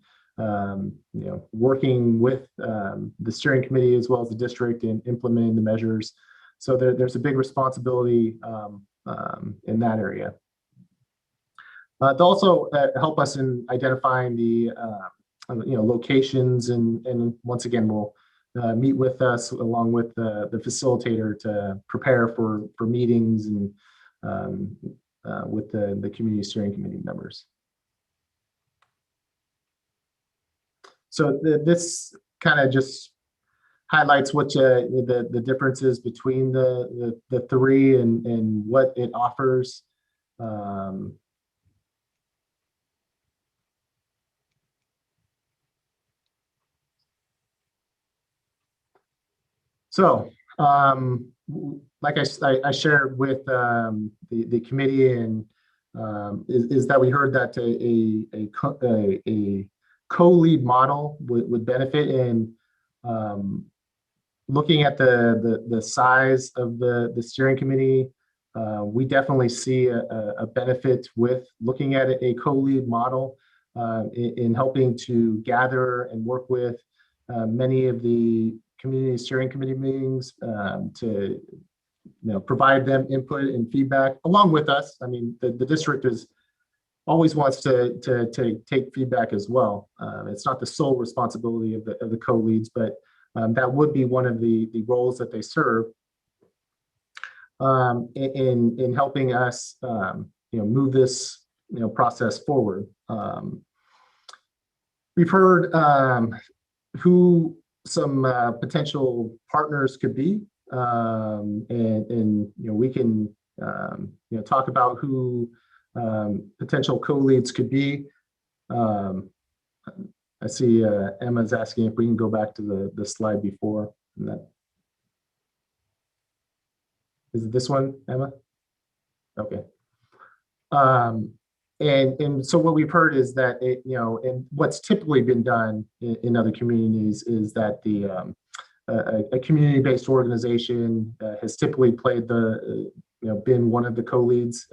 working with the steering committee as well as the district in implementing the measures. So there's a big responsibility in that area. They'll also help us in identifying the locations, and once again we'll meet with us along with the facilitator to prepare for meetings and with the community steering committee members. So this kind of just highlights what the differences between the three and what it offers. So, like I shared with the committee, and is that we heard that a co-lead model would benefit in looking at the size of the steering committee. We definitely see a benefit with looking at a co-lead model in helping to gather and work with many of the community steering committee meetings to provide them input and feedback along with us. I mean, the district always wants to take feedback as well. It's not the sole responsibility of the co-leads, but that would be one of the roles that they serve in helping us move this process forward. We've heard who some potential partners could be, and we can talk about who potential co-leads could be. I see Emma's asking if we can go back to the slide before. Is it this one, Emma? Okay. And so what we've heard is that and what's typically been done in other communities is that a community-based organization has typically played been one of the co-leads.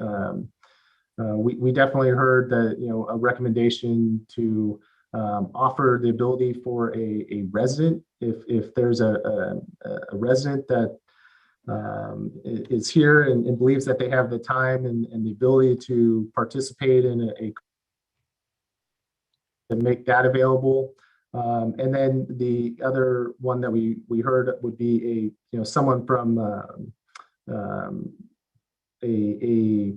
We definitely heard that a recommendation to offer the ability for a resident, if there's a resident that is here and believes that they have the time and the ability to participate in and make that available. And then the other one that we heard would be someone from a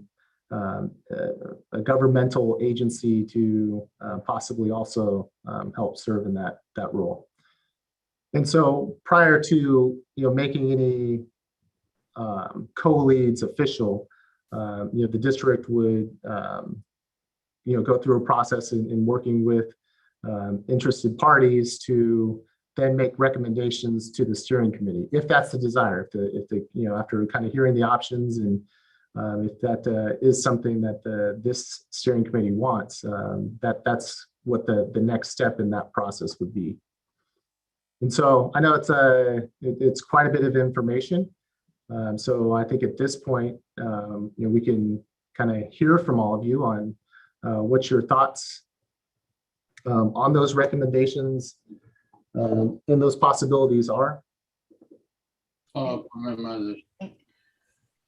governmental agency to possibly also help serve in that role. And so prior to making any co-leads official, the district would go through a process in working with interested parties to then make recommendations to the steering committee, if that's the desire. If after kind of hearing the options, and if that is something that this steering committee wants, that's what the next step in that process would be. And so I know it's quite a bit of information. So I think at this point, we can kind of hear from all of you on what your thoughts on those recommendations and those possibilities are.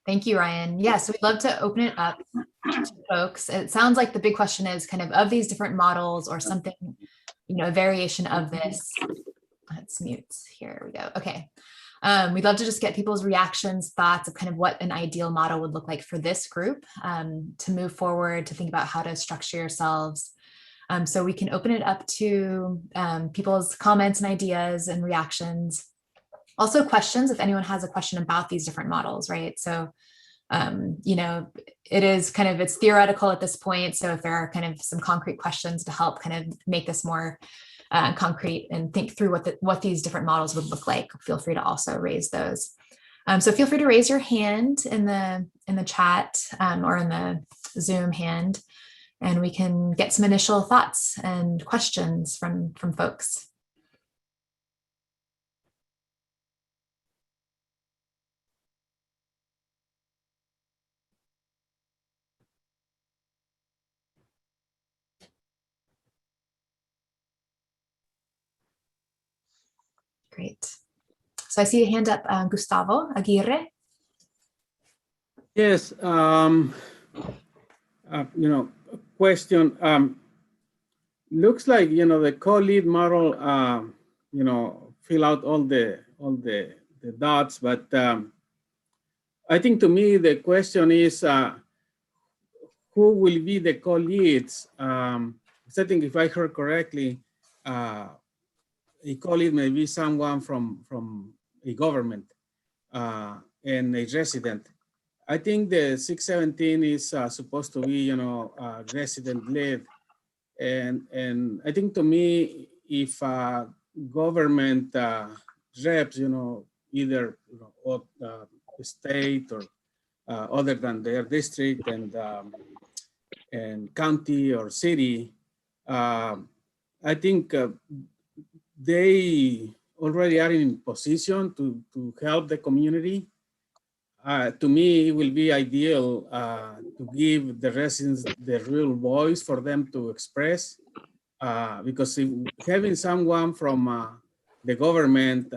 Thank you, Ryan. Yes, we'd love to open it up to folks. It sounds like the big question is kind of these different models or something, a variation of this. Let's mute. Here we go. Okay. We'd love to just get people's reactions, thoughts of kind of what an ideal model would look like for this group to move forward, to think about how to structure yourselves. So we can open it up to people's comments and ideas and reactions. Also questions, if anyone has a question about these different models, right? So, you know, it's theoretical at this point. So if there are kind of some concrete questions to help kind of make this more concrete and think through what these different models would look like, feel free to also raise those. So feel free to raise your hand in the chat or in the Zoom hand, and we can get some initial thoughts and questions from folks. Great. So I see a hand up, Gustavo Aguirre. Yes, you know, question. Looks like, you know, the co-lead model, you know, fill out all the dots, but I think to me the question is who will be the co-leads? I think if I heard correctly, a co-lead may be someone from a government and a resident. I think the 617 is supposed to be, you know, resident led. And I think to me, if government reps, you know, either state or other than their district and county or city, I think they already are in position to help the community. To me, it will be ideal to give the residents the real voice for them to express, because having someone from the government,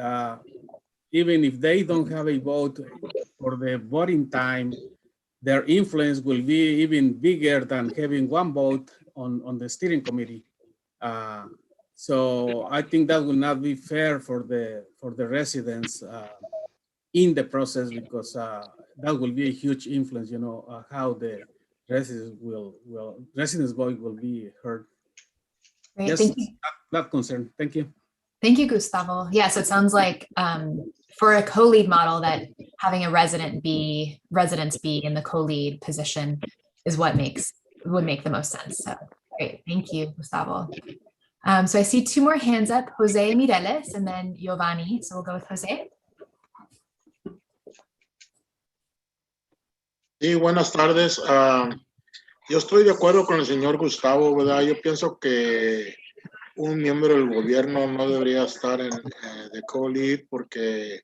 even if they don't have a vote for the voting time, their influence will be even bigger than having one vote on the steering committee. So I think that will not be fair for the residents in the process, because that will be a huge influence, you know, how the residents' voice will be heard. Great, Yes, thank you. That concern. Thank you. Thank you, Gustavo. Yeah, so it sounds like for a co-lead model that having a residents be in the co-lead position is what would make the most sense. So great, thank you, Gustavo. So I see two more hands up, Jose Mireles and then Giovanni. So we'll go with Jose. Sí, buenas tardes. Yo estoy de acuerdo con el señor Gustavo, ¿verdad? Yo pienso que un miembro del gobierno no debería estar de co-lead porque,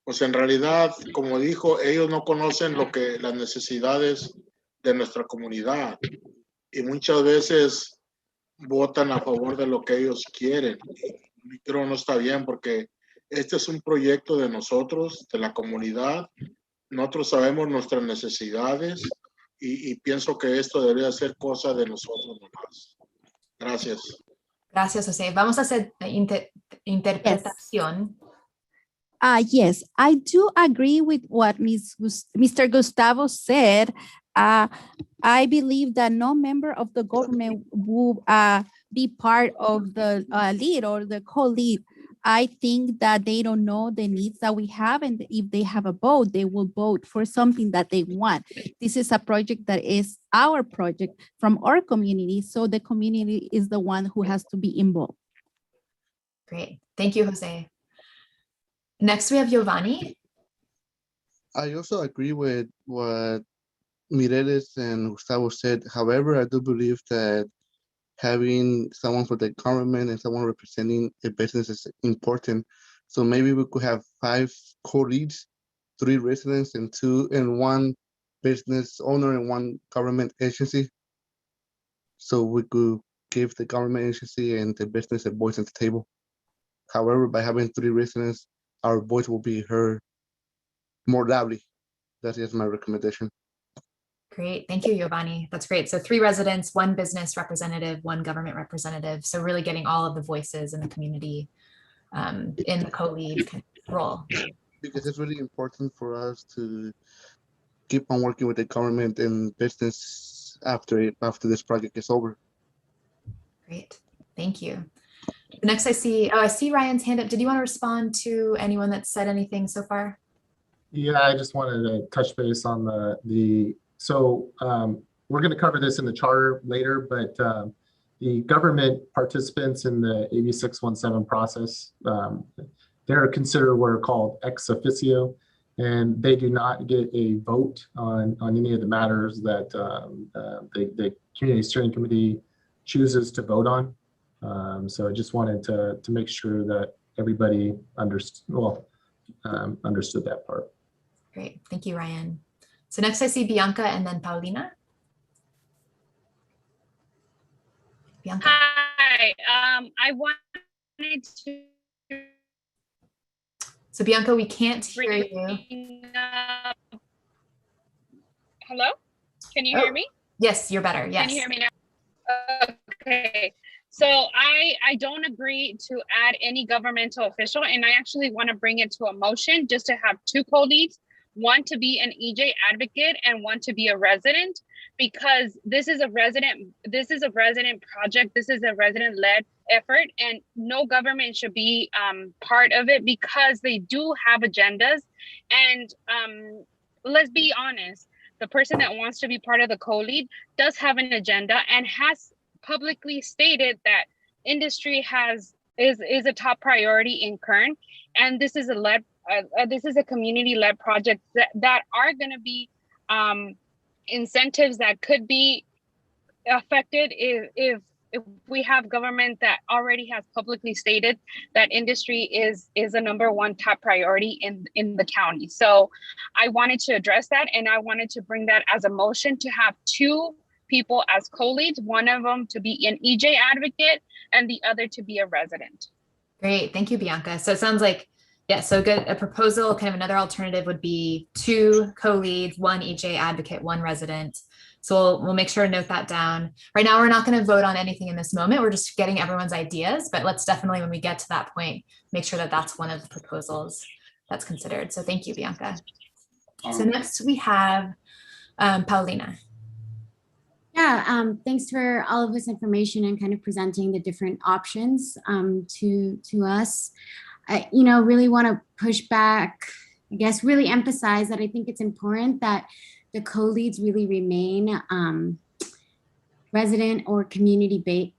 pues en realidad, como dijo, ellos no conocen las necesidades de nuestra comunidad y muchas veces votan a favor de lo que ellos quieren. Y creo que no está bien porque este es un proyecto de nosotros, de la comunidad. Nosotros sabemos nuestras necesidades y pienso que esto debería ser cosa de nosotros nomás. Gracias. Gracias, José. Vamos a hacer interpretación. Yes, I do agree with what Mr. Gustavo said. I believe that no member of the government will be part of the lead or the co-lead. I think that they don't know the needs that we have, and if they have a vote, they will vote for something that they want. This is a project that is our project from our community, so the community is the one who has to be involved. Great, thank you, Jose. Next, we have Giovanni. I also agree with what Mireles and Gustavo said. However, I do believe that having someone for the government and someone representing a business is important. So maybe we could have 5 co-leads, 3 residents and 1 business owner and 1 government agency. So we could give the government agency and the business a voice at the table. However, by having 3 residents, our voice will be heard more loudly. That is my recommendation. Great, thank you, Giovanni. That's great. So 3 residents, 1 business representative, 1 government representative. So really getting all of the voices in the community in the co-lead role. Because it's really important for us to keep on working with the government and business after this project is over. Great, thank you. Next I see Ryan's hand up. Did you want to respond to anyone that said anything so far? Yeah, I just wanted to touch base on we're going to cover this in the charter later, but the government participants in the AB 617 process, they're considered what are called ex officio, and they do not get a vote on any of the matters that the Community Steering Committee chooses to vote on. So I just wanted to make sure that everybody understood that part. Great, thank you, Ryan. So next I see Bianca and then Paulina. Bianca. Hi, I wanted to. So Bianca, we can't hear you. Hello, can you hear me? Yes, you're better, yes. Can you hear me now? Okay, so I don't agree to add any governmental official, and I actually want to bring it to a motion just to have 2 co-leads, one to be an EJ advocate and one to be a resident, because this is a resident project, this is a resident-led effort, and no government should be part of it because they do have agendas. And let's be honest, the person that wants to be part of the co-lead does have an agenda and has publicly stated that industry is a top priority in Kern, and this is a community-led project that are going to be incentives that could be affected if we have government that already has publicly stated that industry is a #1 top priority in the county. So I wanted to address that, and I wanted to bring that as a motion to have 2 people as co-leads, one of them to be an EJ advocate and the other to be a resident. Great, thank you, Bianca. So it sounds like, yeah, so good. A proposal, kind of another alternative would be 2 co-leads, 1 EJ advocate, 1 resident. So we'll make sure to note that down. Right now, we're not going to vote on anything in this moment. We're just getting everyone's ideas, but let's definitely, when we get to that point, make sure that that's one of the proposals that's considered. So thank you, Bianca. So next we have Paulina. Yeah, thanks for all of this information and kind of presenting the different options to us. I, really want to push back, I guess, really emphasize that I think it's important that the co-leads really remain resident or community-based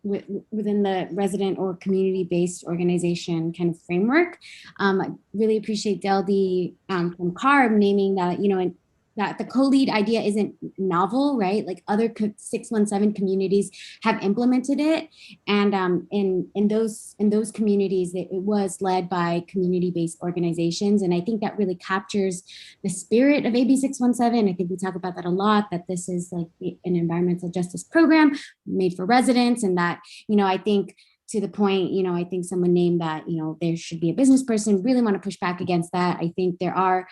within the resident or community-based organization kind of framework. I really appreciate Deldy from CARB naming that, that the co-lead idea isn't novel, right? Like other 617 communities have implemented it. And in those communities, it was led by community-based organizations. And I think that really captures the spirit of AB 617. I think we talk about that a lot, that this is like an environmental justice program made for residents. And that, I think to the point, I think someone named that, there should be a business person, really want to push back against that. I think there are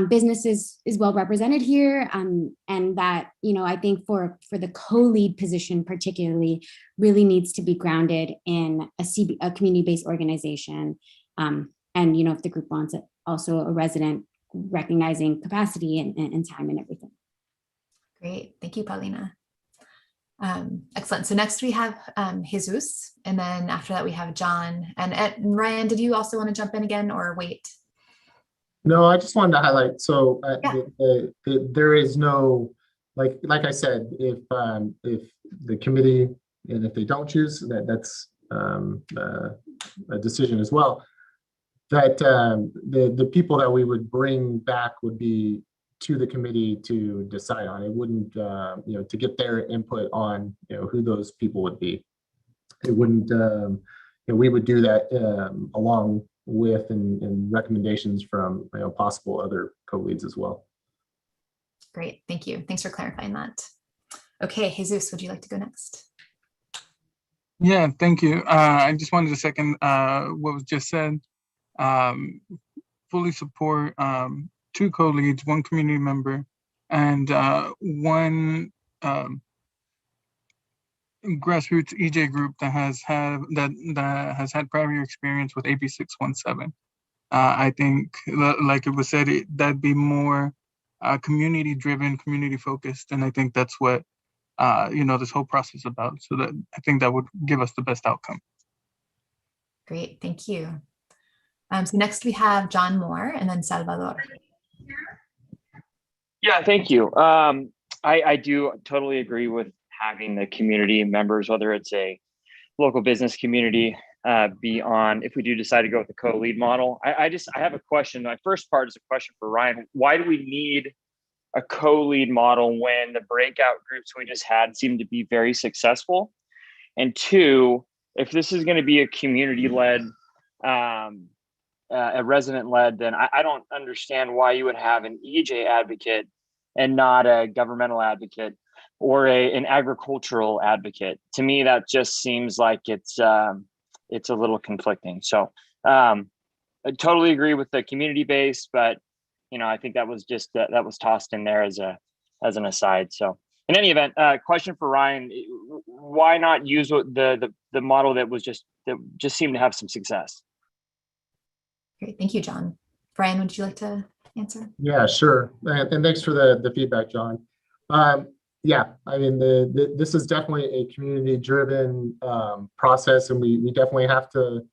businesses is well represented here, and that I think for the co-lead position particularly really needs to be grounded in a community-based organization, and if the group wants it, also a resident recognizing capacity and time and everything. Great, thank you, Paulina. Excellent. So next we have Jesus, and then after that we have John and Ryan. Did you also want to jump in again or wait? No, I just wanted to highlight. So there is no, like I said, if the committee and if they don't choose, that's a decision as well. That the people that we would bring back would be to the committee to decide on. It wouldn't, to get their input on, who those people would be. It wouldn't, we would do that along with and recommendations from possible other co-leads as well. Great, thank you. Thanks for clarifying that. Okay, Jesus, would you like to go next? Yeah, thank you. I just wanted to second what was just said. Fully support 2 co-leads, 1 community member, and 1 grassroots EJ group that has had prior experience with AB 617. I think, like it was said, that'd be more community driven, community focused, and I think that's what this whole process is about. So that I think that would give us the best outcome. Great, thank you. So next we have John Moore and then Salvador. Yeah, thank you. I do totally agree with having the community members, whether it's a local business community, be on, if we do decide to go with the co-lead model. I have a question. My first part is a question for Ryan. Why do we need a co-lead model when the breakout groups we just had seem to be very successful? And two, if this is going to be a community-led, a resident-led, then I don't understand why you would have an EJ advocate and not a governmental advocate or an agricultural advocate. To me, that just seems like it's a little conflicting. So I totally agree with the community base, but I think that was just that was tossed in there as an aside. So in any event, question for Ryan: why not use the model that just seemed to have some success? Great, thank you, John. Brian, would you like to answer? Yeah, sure. And thanks for the feedback, John. Yeah, I mean, this is definitely a community-driven process, and we definitely have to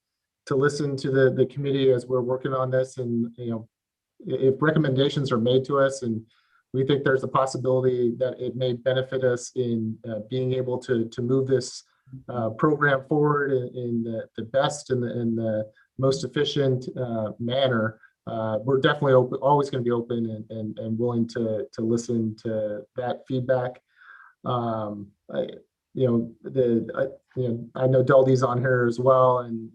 listen to the committee as we're working on this. And if recommendations are made to us, and we think there's a possibility that it may benefit us in being able to move this program forward in the best and the most efficient manner, we're definitely always going to be open and willing to listen to that feedback. I know Deldy's on here as well, and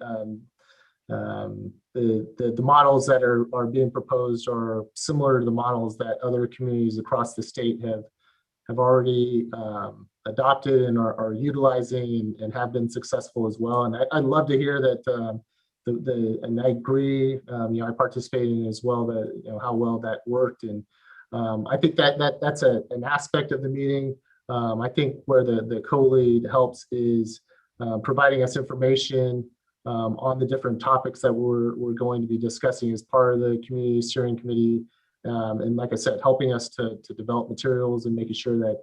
the models that are being proposed are similar to the models that other communities across the state have already adopted and are utilizing and have been successful as well. And I'd love to hear that. And I agree. I participated in as well. How well that worked, and I think that's an aspect of the meeting. I think where the co-lead helps is providing us information on the different topics that we're going to be discussing as part of the community steering committee, and like I said, helping us to develop materials and making sure that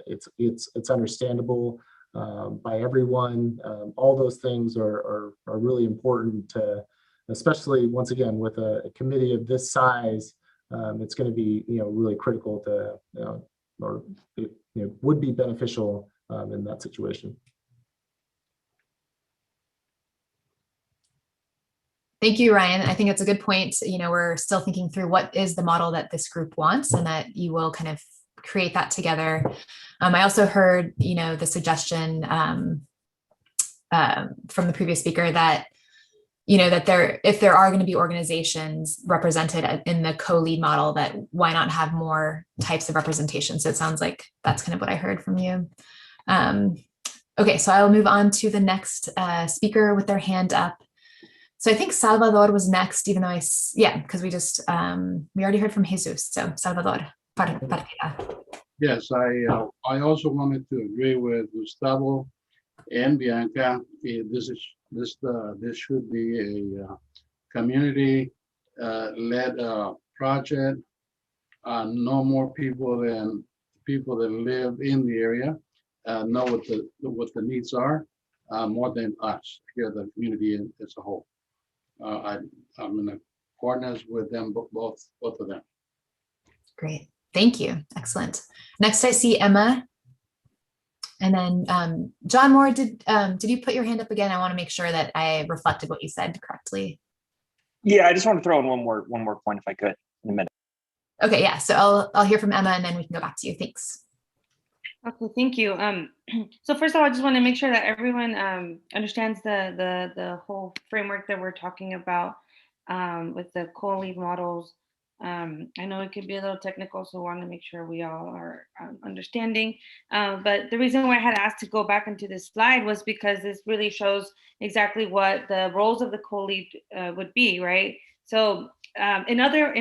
it's understandable by everyone. All those things are really important to, especially once again with a committee of this size. It's going to be really critical to or it would be beneficial in that situation. Thank you, Ryan. I think it's a good point. We're still thinking through what is the model that this group wants, and that you will kind of create that together. I also heard, the suggestion from the previous speaker that, if there are going to be organizations represented in the co-lead model, that why not have more types of representation? So it sounds like that's kind of what I heard from you. Okay, so I will move on to the next speaker with their hand up. So I think Salvador was next, even though because we already heard from Jesus. So Salvador. Yes, I also wanted to agree with Gustavo and Bianca. This should be a community led project. No more people than people that live in the area know what the needs are, more than us here, the community as a whole. I'm in accordance with them, both of them. Great. Thank you. Excellent. Next, I see Emma. And then John Moore, did you put your hand up again? I want to make sure that I reflected what you said correctly. Yeah, I just want to throw in one more point if I could in a minute. Okay, yeah. So I'll hear from Emma and then we can go back to you. Thanks. Okay, thank you. So first of all, I just want to make sure that everyone understands the whole framework that we're talking about with the co-lead models. I know it could be a little technical, so I want to make sure we all are understanding. But the reason why I had asked to go back into this slide was because this really shows exactly what the roles of the co-lead would be, right? So in other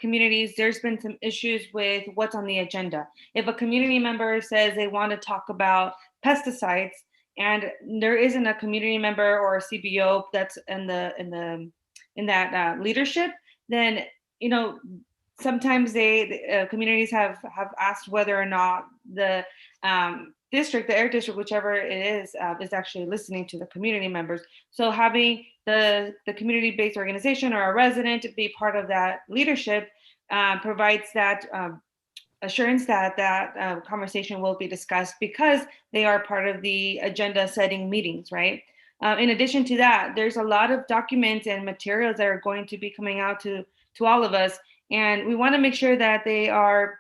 communities, there's been some issues with what's on the agenda. If a community member says they want to talk about pesticides, and there isn't a community member or a CBO that's in that leadership, then sometimes communities have asked whether or not the district, the air district, whichever it is actually listening to the community members. So having the community-based organization or a resident be part of that leadership provides that assurance that conversation will be discussed because they are part of the agenda setting meetings, right? In addition to that, there's a lot of documents and materials that are going to be coming out to all of us. And we want to make sure that they are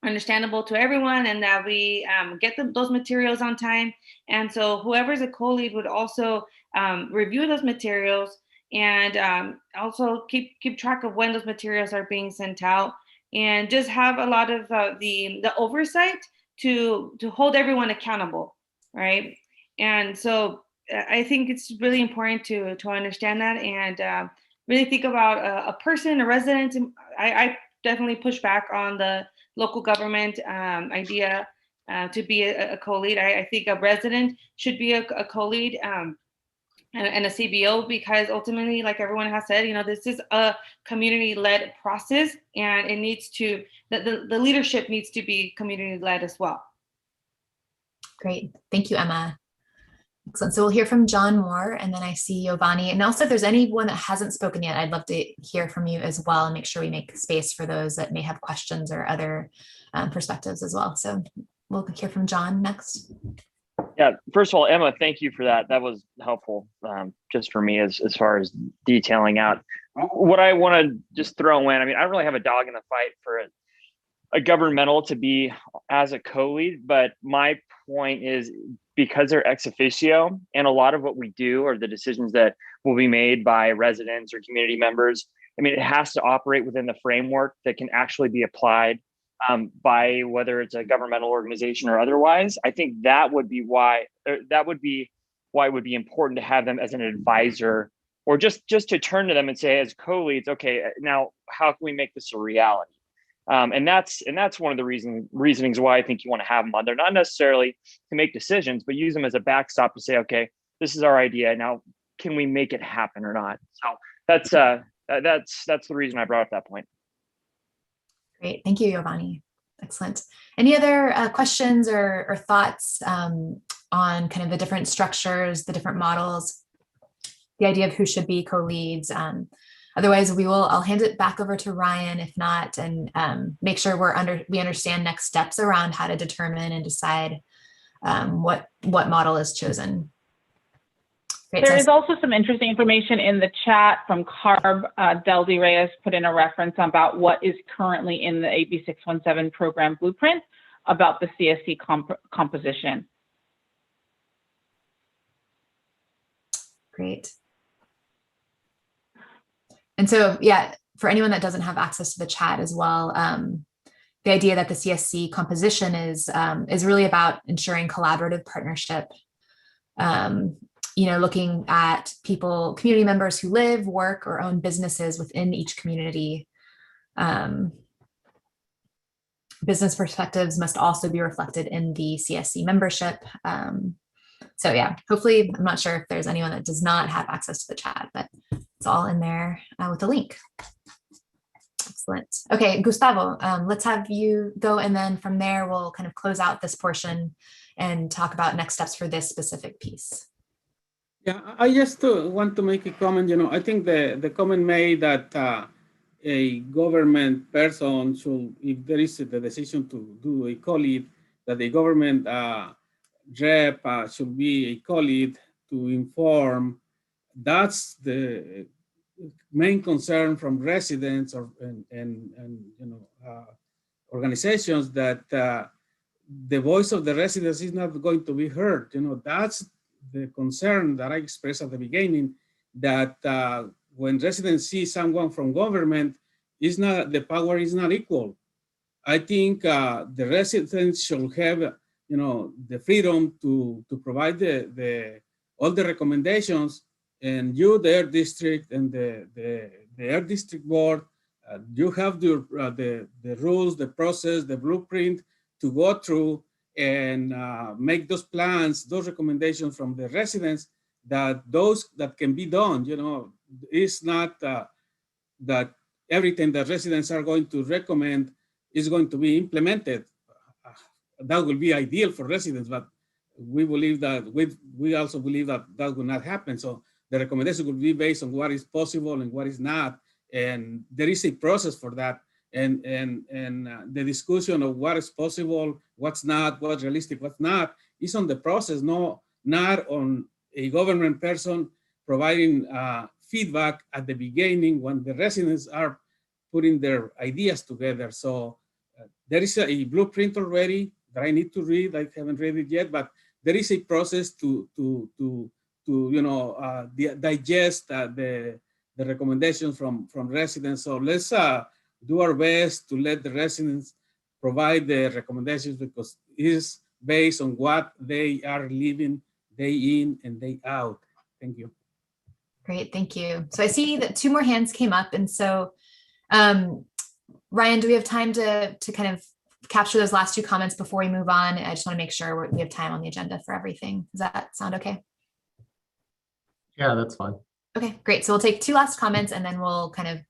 understandable to everyone and that we get those materials on time. And so whoever's a co-lead would also review those materials and also keep track of when those materials are being sent out and just have a lot of the oversight to hold everyone accountable, right? And so I think it's really important to understand that and really think about a person, a resident. I definitely push back on the local government idea to be a co-lead. I think a resident should be a co-lead and a CBO because ultimately, like everyone has said, this is a community-led process and it needs to, the leadership needs to be community-led as well. Great. Thank you, Emma. Excellent. So we'll hear from John Moore and then I see Giovanni. And also if there's anyone that hasn't spoken yet, I'd love to hear from you as well and make sure we make space for those that may have questions or other perspectives as well. So we'll hear from John next. Yeah, first of all, Emma, thank you for that. That was helpful just for me as far as detailing out. What I want to just throw in, I don't really have a dog in the fight for a governmental to be as a co-lead, but my point is because they're ex officio and a lot of what we do or the decisions that will be made by residents or community members, it has to operate within the framework that can actually be applied by whether it's a governmental organization or otherwise. I think that would be why it would be important to have them as an advisor or just to turn to them and say as co-leads, okay, now how can we make this a reality? And that's one of the reasonings why I think you want to have them on there, not necessarily to make decisions, but use them as a backstop to say, okay, this is our idea. Now, can we make it happen or not? So that's the reason I brought up that point. Great. Thank you, Giovanni. Excellent. Any other questions or thoughts on kind of the different structures, the different models, the idea of who should be co-leads? Otherwise, I'll hand it back over to Ryan, if not, and make sure we understand next steps around how to determine and decide what model is chosen. Great. There is also some interesting information in the chat from Carb. Del D. Reyes put in a reference about what is currently in the AB 617 program blueprint about the CSC composition. Great. And so, yeah, for anyone that doesn't have access to the chat as well, the idea that the CSC composition is really about ensuring collaborative partnership, looking at community members who live, work, or own businesses within each community. Business perspectives must also be reflected in the CSC membership. So yeah, hopefully, I'm not sure if there's anyone that does not have access to the chat, but it's all in there with a link. Excellent. Okay, Gustavo, let's have you go, and then from there, we'll kind of close out this portion and talk about next steps for this specific piece. Yeah, I just want to make a comment. I think the comment made that a government person should, if there is the decision to do a co-lead, that the government rep should be a co-lead to inform. That's the main concern from residents and organizations, that the voice of the residents is not going to be heard. That's the concern that I expressed at the beginning, that when residents see someone from government, the power is not equal. I think the residents should have the freedom to provide all the recommendations, and you, the air district and the air district board, you have the rules, the process, the blueprint to go through and make those plans, those recommendations from the residents, that can be done. It's not that everything that residents are going to recommend is going to be implemented. that will be ideal for residents, but we believe that we also believe that that will not happen. So the recommendation will be based on what is possible and what is not, and there is a process for that. And the discussion of what is possible, what's not, what's realistic, what's not, is on the process, not on a government person providing feedback at the beginning when the residents are putting their ideas together. So there is a blueprint already that I need to read. I haven't read it yet, but there is a process to digest the recommendations from residents. So let's do our best to let the residents provide the recommendations, because it is based on what they are living day in and day out. Thank you. Great, thank you. So I see that 2 more hands came up, and so Ryan, do we have time to kind of capture those last 2 comments before we move on? I just want to make sure we have time on the agenda for everything. Does that sound okay? Yeah, that's fine. Okay, great. So we'll take 2 last comments, and then we'll kind of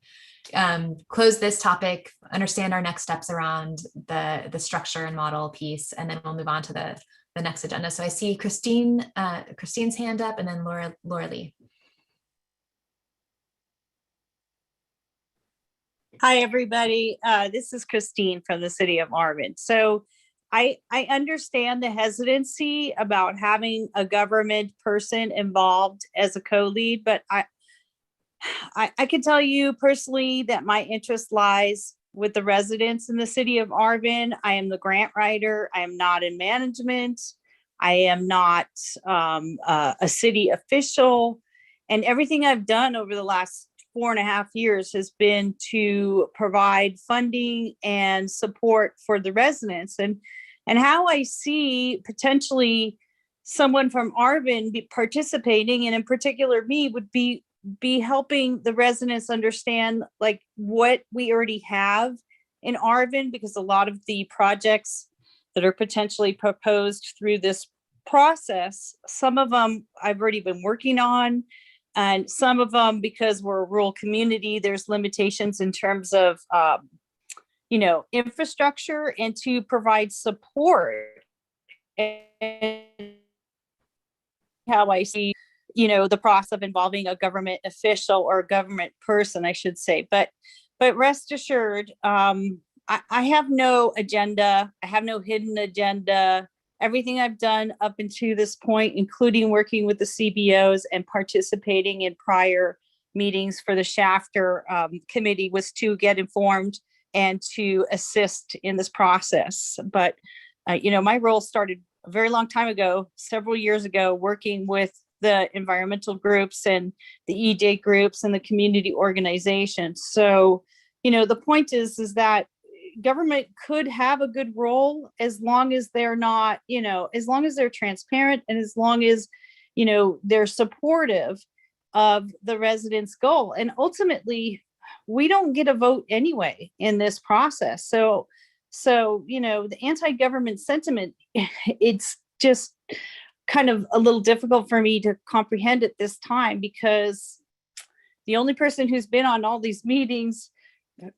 close this topic, understand our next steps around the structure and model piece, and then we'll move on to the next agenda. So I see Christine's hand up, and then Laura Lee. Hi, everybody. This is Christine from the city of Arvin. So I understand the hesitancy about having a government person involved as a co-lead, but I can tell you personally that my interest lies with the residents in the city of Arvin. I am the grant writer. I am not in management. I am not a city official. And everything I've done over the last 4.5 years has been to provide funding and support for the residents. And how I see potentially someone from Arvin be participating, and in particular me, would be helping the residents understand like what we already have in Arvin, because a lot of the projects that are potentially proposed through this process, some of them I've already been working on, and some of them, because we're a rural community, there's limitations in terms of infrastructure and to provide support. And how I see the process of involving a government official or a government person, I should say. But rest assured, I have no agenda. I have no hidden agenda. Everything I've done up until this point, including working with the CBOs and participating in prior meetings for the Shafter committee, was to get informed and to assist in this process. But, my role started a very long time ago, several years ago, working with the environmental groups and the EJ groups and the community organizations. So, the point is that government could have a good role as long as they're not, as long as they're transparent, and as long as, they're supportive of the residents' goal. And ultimately, we don't get a vote anyway in this process. So, the anti-government sentiment, it's just kind of a little difficult for me to comprehend at this time, because the only person who's been on all these meetings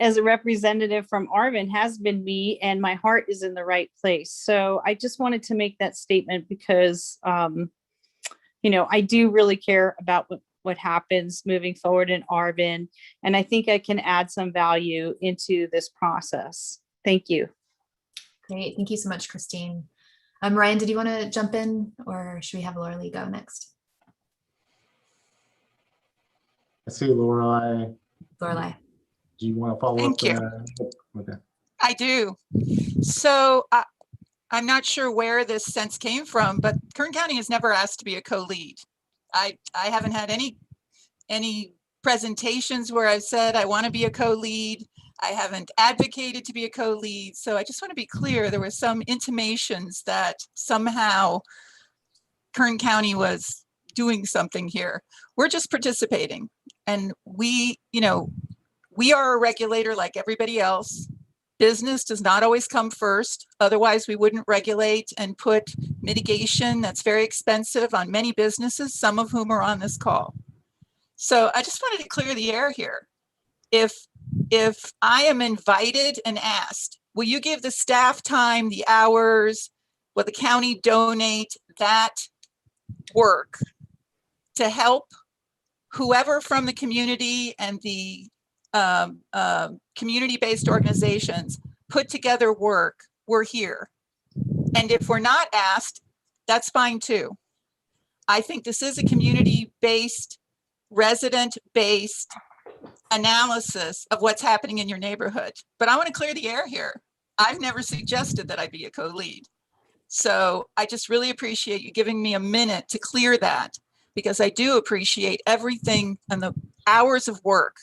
as a representative from Arvin has been me, and my heart is in the right place. So I just wanted to make that statement because, I do really care about what happens moving forward in Arvin, and I think I can add some value into this process. Thank you. Great, thank you so much, Christine. Ryan, did you want to jump in, or should we have Laura Lee go next? I see Lorelei. Lorelei. Do you want to follow Thank up? you. Okay. I do. So I'm not sure where this sense came from, but Kern County has never asked to be a co-lead. I haven't had any presentations where I've said I want to be a co-lead. I haven't advocated to be a co-lead. So I just want to be clear, there were some intimations that somehow Kern County was doing something here. We're just participating. And we are a regulator like everybody else. Business does not always come first. Otherwise, we wouldn't regulate and put mitigation that's very expensive on many businesses, some of whom are on this call. So I just wanted to clear the air here. If I am invited and asked, will you give the staff time, the hours, will the county donate that work to help whoever from the community and the community-based organizations put together work? We're here. And if we're not asked, that's fine too. I think this is a community-based, resident-based analysis of what's happening in your neighborhood. But I want to clear the air here. I've never suggested that I be a co-lead. So I just really appreciate you giving me a minute to clear that, because I do appreciate everything and the hours of work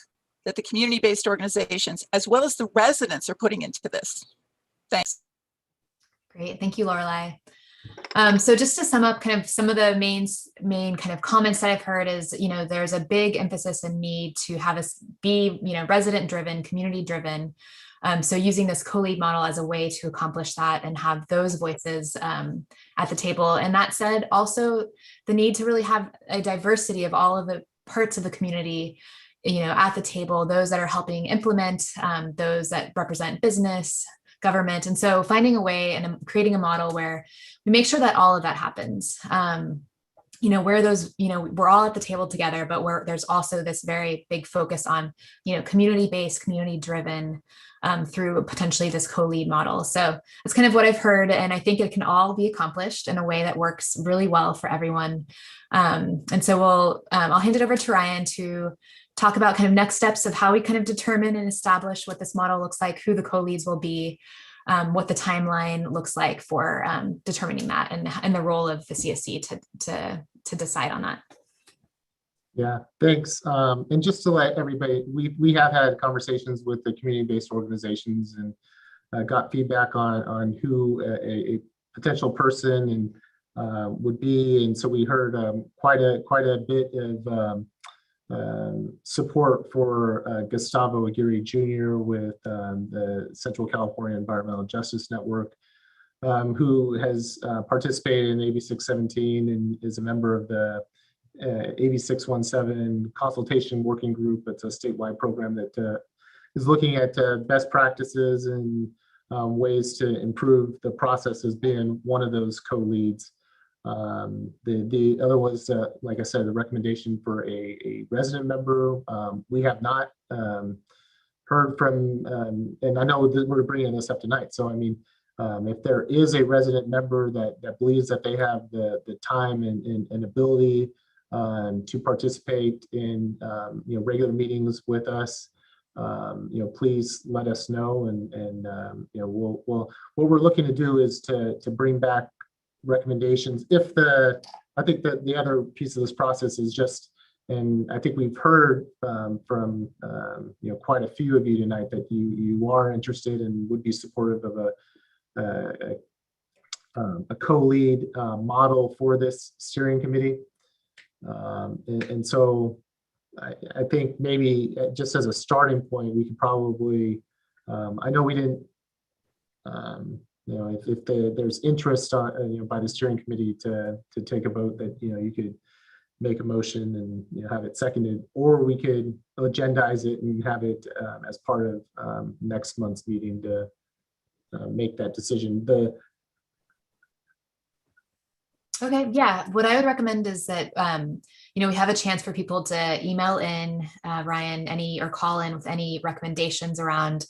that the community-based organizations, as well as the residents, are putting into this. Thanks. Great, thank you, Lorelei. So just to sum up kind of some of the main kind of comments that I've heard is, there's a big emphasis and need to have us be, resident driven, community driven. So using this co-lead model as a way to accomplish that and have those voices at the table. And that said, also the need to really have a diversity of all of the parts of the community, at the table, those that are helping implement, those that represent business, government. And so finding a way and creating a model where we make sure that all of that happens. Where those, we're all at the table together, but there's also this very big focus on, community-based, community-driven through potentially this co-lead model. So that's kind of what I've heard. And I think it can all be accomplished in a way that works really well for everyone. And so I'll hand it over to Ryan to talk about kind of next steps of how we kind of determine and establish what this model looks like, who the co-leads will be, what the timeline looks like for determining that, and the role of the CSC to decide on that. Yeah, thanks. And just to let everybody, we have had conversations with the community-based organizations and got feedback on who a potential person would be, and so we heard quite a bit of support for Gustavo Aguirre Jr. with the Central California Environmental Justice Network, who has participated in AB 617 and is a member of the AB 617 consultation working group. It's a statewide program that is looking at best practices and ways to improve the process, as being one of those co-leads. The other was, like I said, the recommendation for a resident member. We have not heard from, and I know that we're bringing this up tonight. So, I mean, if there is a resident member that believes that they have the time and ability to participate in, regular meetings with us, please let us know. And what we're looking to do is to bring back recommendations. I think that the other piece of this process is just, and I think we've heard from quite a few of you tonight that you are interested and would be supportive of a co-lead model for this steering committee. And so I think maybe just as a starting point, we could probably, I know we didn't, if there's interest on, by the steering committee to take a vote, that, you could make a motion and have it seconded, or we could agendize it and have it as part of next month's meeting to make that decision. Okay, yeah, what I would recommend is that, we have a chance for people to email in, Ryan, or call in with any recommendations around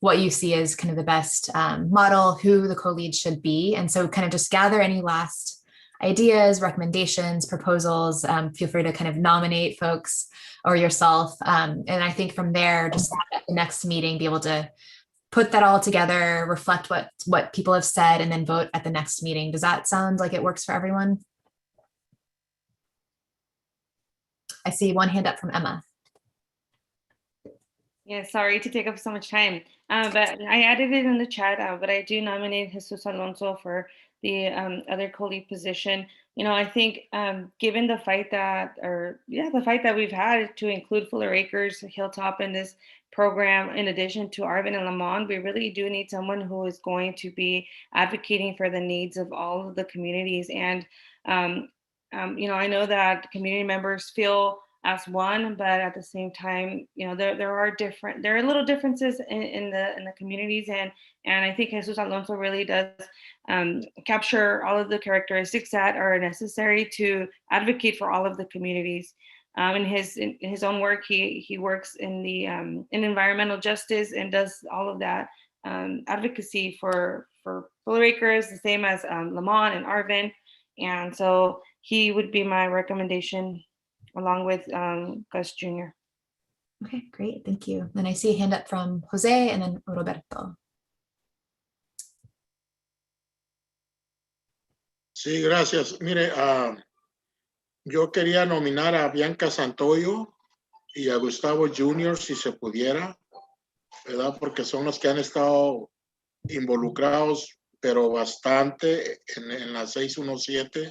what you see as kind of the best model, who the co-lead should be. And so kind of just gather any last ideas, recommendations, proposals. Feel free to kind of nominate folks or yourself. And I think from there, just at the next meeting, be able to put that all together, reflect what people have said, and then vote at the next meeting. Does that sound like it works for everyone? I see one hand up from Emma. Yeah, sorry to take up so much time, but I added it in the chat, but I do nominate Jesus Alonso for the other co-lead position. I think given the fight that we've had to include Fuller Acres, Hilltop in this program, in addition to Arvin and Lamont, we really do need someone who is going to be advocating for the needs of all of the communities. And I know that community members feel as one, but at the same time, you know, there are little differences in the communities, and I think Jesus Alonso really does capture all of the characteristics that are necessary to advocate for all of the communities. In his own work, he works in the in environmental justice and does all of that advocacy for polar acres, the same as Lamont and Arvin, and so he would be my recommendation, along with Gus Jr. Okay, great, thank you. Then I see a hand up from Jose and then Roberto. Sí, gracias. Mire, yo quería nominar a Bianca Santoyo y a Gustavo Jr. si se pudiera, ¿verdad? Porque son los que han estado involucrados, pero bastante en la 617.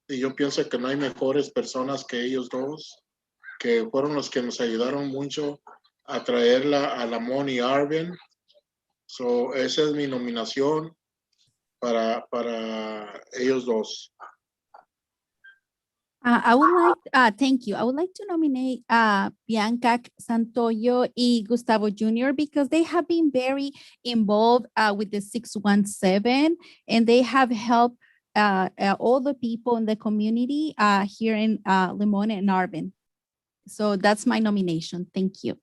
Y yo pienso que no hay mejores personas que ellos dos, que fueron los que nos ayudaron mucho a traerla a Lamont y Arvin. So, esa es mi nominación para ellos dos. I would like, thank you. I would like to nominate Bianca Santoyo y Gustavo Jr. because they have been very involved with the 617, and they have helped all the people in the community here in Lamont and Arvin. So that's my nomination. Thank you.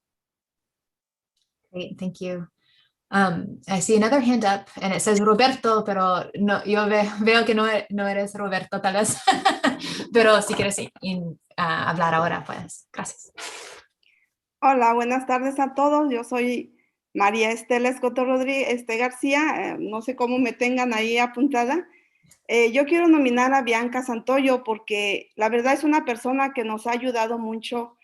Great, thank you. I see another hand up and it says Roberto, pero no, yo veo que no eres Roberto tal vez, pero si quieres hablar ahora, pues, gracias. Hola, buenas tardes a todos. Yo soy María Estela Escoto Rodríguez García, no sé cómo me tengan ahí apuntada. Yo quiero nominar a Bianca Santoyo porque la verdad es una persona que nos ha ayudado mucho.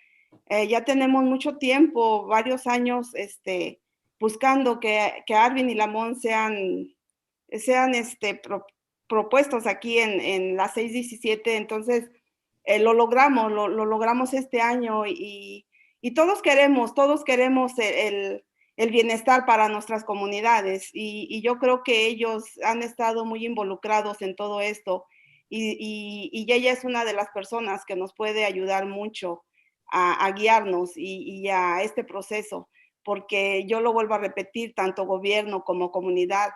Ya tenemos mucho tiempo, varios años, buscando que Arvin y Lamont sean propuestos aquí en la 617. Entonces, lo logramos este año y todos queremos el bienestar para nuestras comunidades y yo creo que ellos han estado muy involucrados en todo esto y ella es una de las personas que nos puede ayudar mucho a guiarnos y a este proceso, porque yo lo vuelvo a repetir, tanto gobierno como comunidad,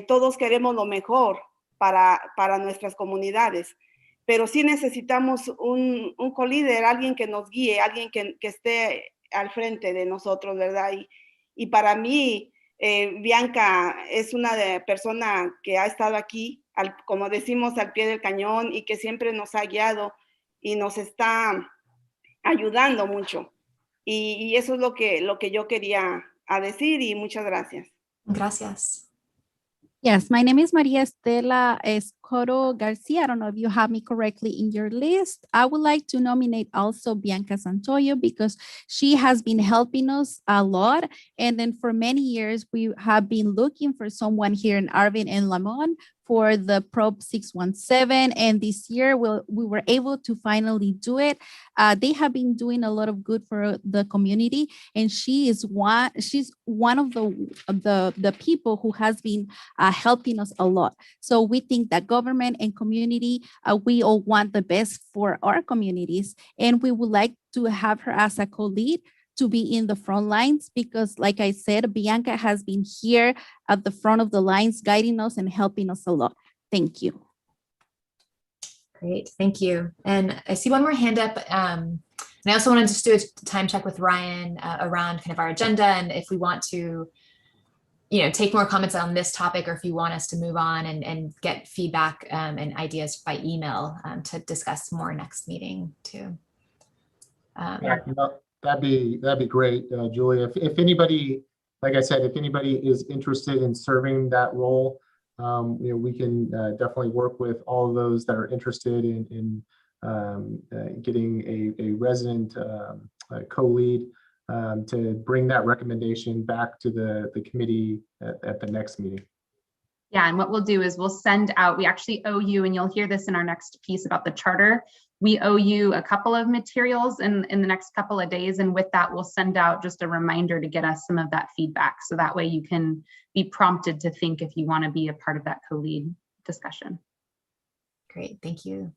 todos queremos lo mejor para nuestras comunidades, pero sí necesitamos un co-líder, alguien que nos guíe, alguien que esté al frente de nosotros, ¿verdad? Y para mí, Bianca es una persona que ha estado aquí, como decimos, al pie del cañón y que siempre nos ha guiado y nos está ayudando mucho. Y eso es lo que yo quería decir y muchas gracias. Gracias. Yes, my name is Maria Estela Escoto Garcia. I don't know if you have me correctly in your list. I would like to nominate also Bianca Santoyo because she has been helping us a lot. And then for many years, we have been looking for someone here in Arvin and Lamont for the Prop 617. And this year, we were able to finally do it. They have been doing a lot of good for the community. And she's one of the people who has been helping us a lot. So we think that government and community, we all want the best for our communities. And we would like to have her as a co-lead to be in the front lines because, like I said, Bianca has been here at the front of the lines, guiding us and helping us a lot. Thank you. Great, thank you. And I see one more hand up. And I also want to just do a time check with Ryan around kind of our agenda and if we want to take more comments on this topic or if you want us to move on and get feedback and ideas by email to discuss more next meeting too. That'd be great, Julia. If anybody, like I said, if anybody is interested in serving that role, we can definitely work with all of those that are interested in getting a resident co-lead to bring that recommendation back to the committee at the next meeting. Yeah, and what we'll do is we'll send out, we actually owe you, and you'll hear this in our next piece about the charter, we owe you a couple of materials in the next couple of days, and with that we'll send out just a reminder to get us some of that feedback, so that way you can be prompted to think if you want to be a part of that co-lead discussion. Great, thank you.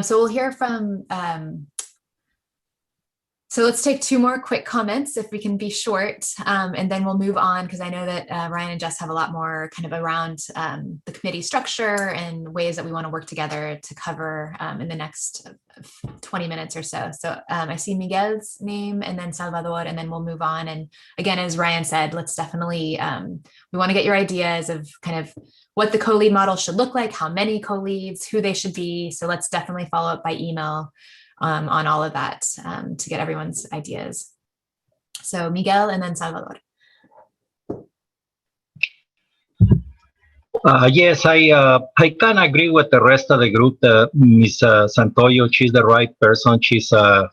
So we'll hear from So let's take two more quick comments if we can be short, and then we'll move on because I know that Ryan and Jess have a lot more kind of around the committee structure and ways that we want to work together to cover in the next 20 minutes or so. So I see Miguel's name and then Salvador, and then we'll move on. And again, as Ryan said, let's definitely, we want to get your ideas of kind of what the co-lead model should look like, how many co-leads, who they should be. So let's definitely follow up by email on all of that to get everyone's ideas. So Miguel and then Salvador. Yes, I kind of agree with the rest of the group. Ms. Santoyo, she's the right person. She's a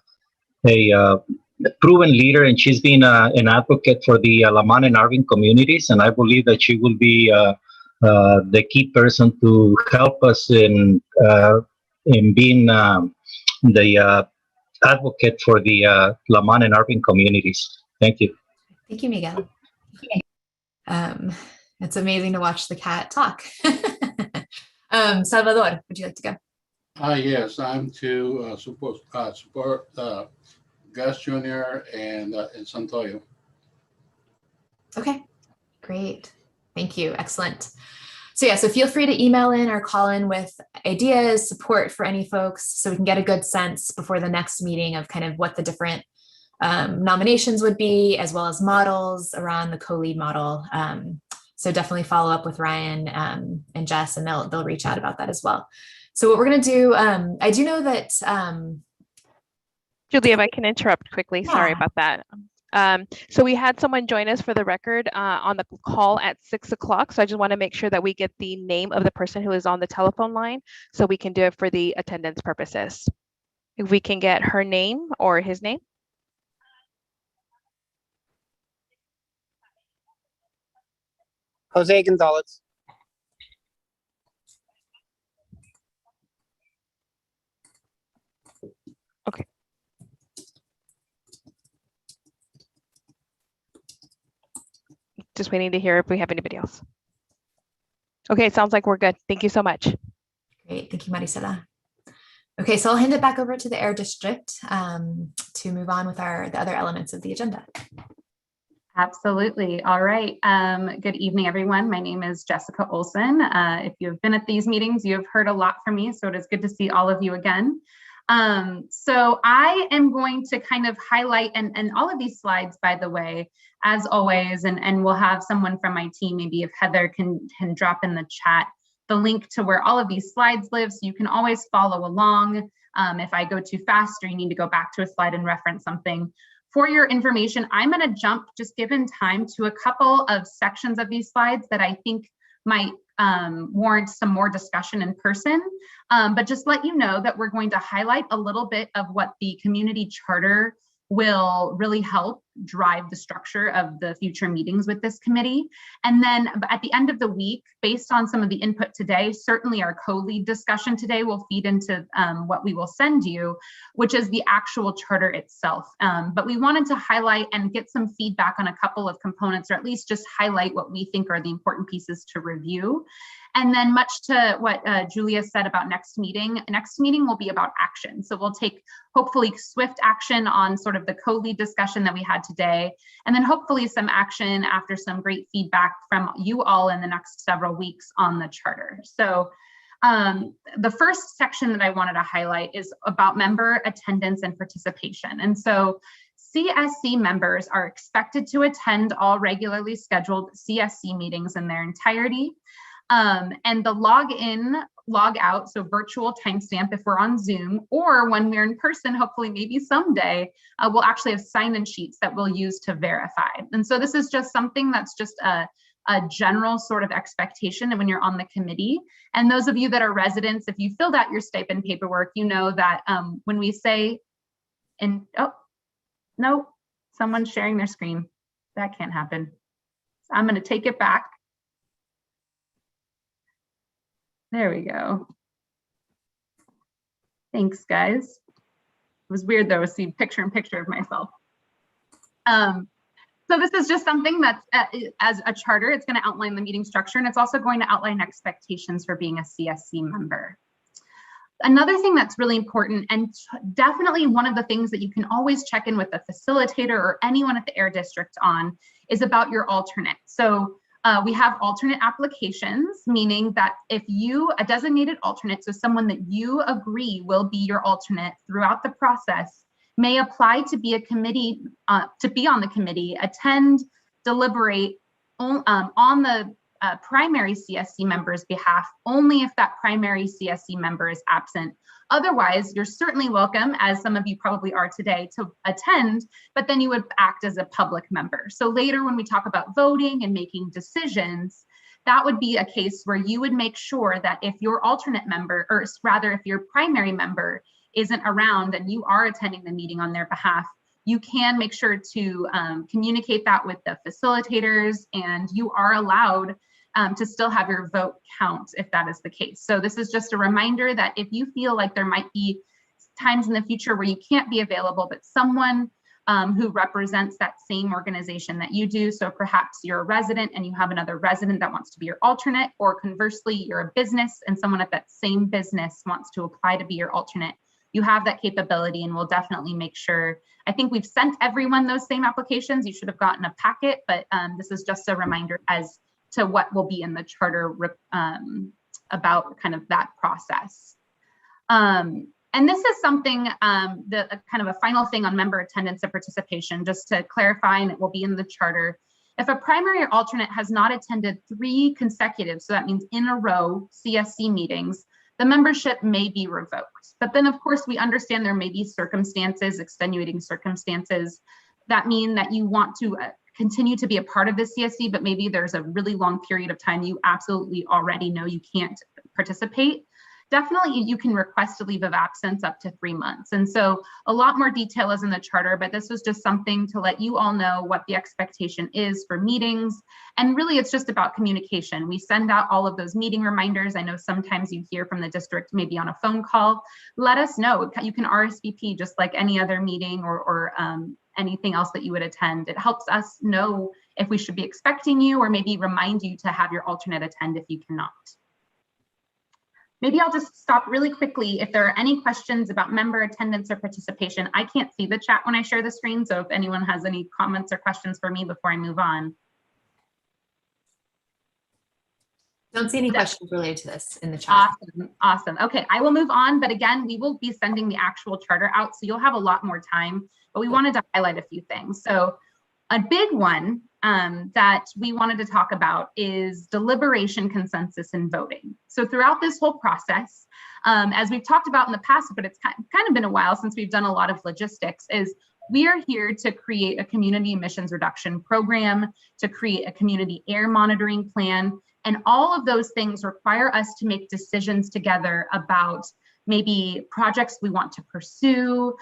proven leader, and she's been an advocate for the Lamont and Arvin communities. And I believe that she will be the key person to help us in being the advocate for the Lamont and Arvin communities. Thank you. Thank you, Miguel. It's amazing to watch the cat talk. Salvador, would you like to go? Yes, I'm to support Gus Jr. and Santoyo. Okay, great. Thank you. Excellent. So yeah, so feel free to email in or call in with ideas, support for any folks, so we can get a good sense before the next meeting of kind of what the different nominations would be, as well as models around the co-lead model. So definitely follow up with Ryan and Jess, and they'll reach out about that as well. So what we're gonna do, I do know that. Julie, if I can interrupt quickly, sorry about that. So we had someone join us for the record on the call at 6 o'clock. So I just want to make sure that we get the name of the person who is on the telephone line so we can do it for the attendance purposes. If we can get her name or his name. Jose Gonzalez. Okay. Just waiting to hear if we have anybody else. Okay, it sounds like we're good. Thank you so much. Great, thank you, Marisela. Okay, so I'll hand it back over to the Air District to move on with the other elements of the agenda. Absolutely. All right. Good evening, everyone. My name is Jessica Olson. If you have been at these meetings, you have heard a lot from me, so it is good to see all of you again. So I am going to kind of highlight, and all of these slides, by the way, as always, and we'll have someone from my team, maybe if Heather can drop in the chat, the link to where all of these slides live, so you can always follow along. If I go too fast or you need to go back to a slide and reference something. For your information, I'm going to jump, just given time, to a couple of sections of these slides that I think might warrant some more discussion in person, but just let you know that we're going to highlight a little bit of what the community charter will really help drive the structure of the future meetings with this committee. And then at the end of the week, based on some of the input today, certainly our co-lead discussion today will feed into what we will send you, which is the actual charter itself. But we wanted to highlight and get some feedback on a couple of components, or at least just highlight what we think are the important pieces to review. And then much to what Julia said about next meeting will be about action. So we'll take hopefully swift action on sort of the co-lead discussion that we had today, and then hopefully some action after some great feedback from you all in the next several weeks on the charter. So the first section that I wanted to highlight is about member attendance and participation. And so CSC members are expected to attend all regularly scheduled CSC meetings in their entirety. And the log in, log out, so virtual timestamp if we're on Zoom, or when we're in person, hopefully maybe someday, we'll actually have sign-in sheets that we'll use to verify. And so this is just something that's just a general sort of expectation when you're on the committee. And those of you that are residents, if you filled out your stipend paperwork, you know that when we say, oh, no, someone's sharing their screen. That can't happen. So I'm going to take it back. There we go. Thanks, guys. It was weird though, to see picture in picture of myself. So this is just something that's, as a charter, it's going to outline the meeting structure, and it's also going to outline expectations for being a CSC member. Another thing that's really important, and definitely one of the things that you can always check in with the facilitator or anyone at the Air District on, is about your alternate. So we have alternate applications, meaning that if you, a designated alternate, so someone that you agree will be your alternate throughout the process, may apply to be a committee, to be on the committee, attend, deliberate on the primary CSC member's behalf only if that primary CSC member is absent. Otherwise, you're certainly welcome, as some of you probably are today, to attend, but then you would act as a public member. So later when we talk about voting and making decisions, that would be a case where you would make sure that if your alternate member, or rather if your primary member isn't around and you are attending the meeting on their behalf, you can make sure to communicate that with the facilitators, and you are allowed to still have your vote count if that is the case. So this is just a reminder that if you feel like there might be times in the future where you can't be available, but someone who represents that same organization that you do, so perhaps you're a resident and you have another resident that wants to be your alternate, or conversely, you're a business and someone at that same business wants to apply to be your alternate, you have that capability, and we'll definitely make sure. I think we've sent everyone those same applications. You should have gotten a packet, but this is just a reminder as to what will be in the charter about kind of that process. And this is something, kind of a final thing on member attendance and participation, just to clarify, and it will be in the charter. If a primary or alternate has not attended 3 consecutive, so that means in a row, CSC meetings, the membership may be revoked. But then of course we understand there may be circumstances, extenuating circumstances, that mean that you want to continue to be a part of the CSC, but maybe there's a really long period of time you absolutely already know you can't participate. Definitely you can request a leave of absence up to 3 months. And so a lot more detail is in the charter, but this was just something to let you all know what the expectation is for meetings. And really it's just about communication. We send out all of those meeting reminders. I know sometimes you hear from the district, maybe on a phone call. Let us know. You can RSVP just like any other meeting or anything else that you would attend. It helps us know if we should be expecting you, or maybe remind you to have your alternate attend if you cannot. Maybe I'll just stop really quickly. If there are any questions about member attendance or participation, I can't see the chat when I share the screen. So if anyone has any comments or questions for me before I move on. Don't see any questions related to this in the chat. Awesome. Okay, I will move on. But again, we will be sending the actual charter out, so you'll have a lot more time. But we wanted to highlight a few things. So a big one that we wanted to talk about is deliberation, consensus, and voting. So throughout this whole process, as we've talked about in the past, but it's kind of been a while since we've done a lot of logistics, is we are here to create a community emissions reduction program, to create a community air monitoring plan, and all of those things require us to make decisions together about maybe projects we want to pursue,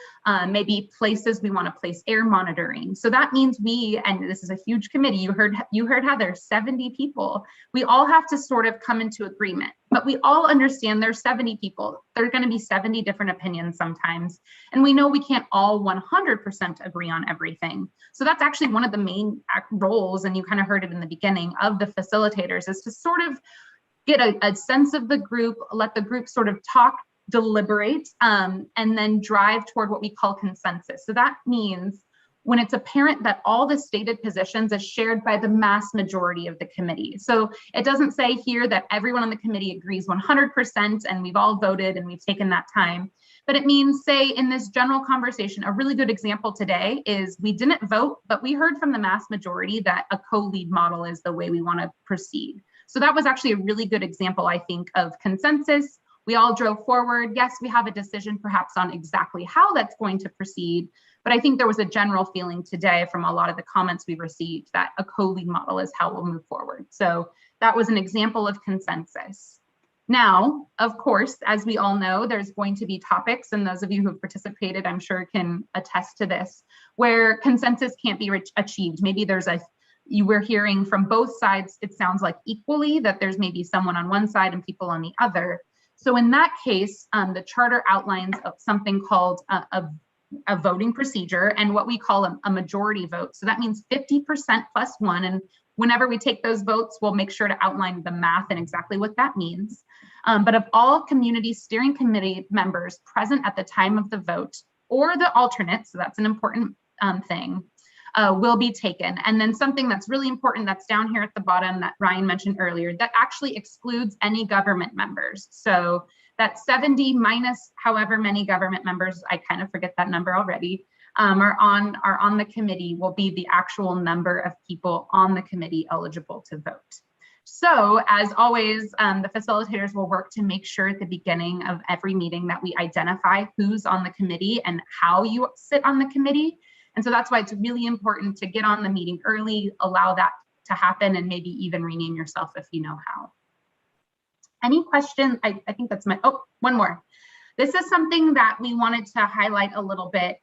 maybe places we want to place air monitoring. So that means we, and this is a huge committee, you heard Heather, 70 people. We all have to sort of come into agreement, but we all understand there's 70 people. There are going to be 70 different opinions sometimes. And we know we can't all 100% agree on everything. So that's actually one of the main roles, and you kind of heard it in the beginning, of the facilitators, is to sort of get a sense of the group, let the group sort of talk, deliberate, and then drive toward what we call consensus. So that means when it's apparent that all the stated positions is shared by the mass majority of the committee. So it doesn't say here that everyone on the committee agrees 100% and we've all voted and we've taken that time, but it means, say, in this general conversation, a really good example today is we didn't vote, but we heard from the mass majority that a co-lead model is the way we want to proceed. So that was actually a really good example, I think, of consensus. We all drove forward. Yes, we have a decision perhaps on exactly how that's going to proceed, but I think there was a general feeling today from a lot of the comments we received that a co-lead model is how we'll move forward. So that was an example of consensus. Now, of course, as we all know, there's going to be topics, and those of you who have participated, I'm sure, can attest to this, where consensus can't be achieved. Maybe you were hearing from both sides, it sounds like equally, that there's maybe someone on one side and people on the other. So in that case, the charter outlines something called a voting procedure and what we call a majority vote. So that means 50% plus 1. And whenever we take those votes, we'll make sure to outline the math and exactly what that means. But of all community steering committee members present at the time of the vote, or the alternate, so that's an important thing, will be taken. And then something that's really important that's down here at the bottom that Ryan mentioned earlier, that actually excludes any government members. So that 70 minus however many government members, I kind of forget that number already, are on the committee, will be the actual number of people on the committee eligible to vote. So as always, the facilitators will work to make sure at the beginning of every meeting that we identify who's on the committee and how you sit on the committee. And so that's why it's really important to get on the meeting early, allow that to happen, and maybe even rename yourself if you know how. Any questions? I think that's my, oh, one more. This is something that we wanted to highlight a little bit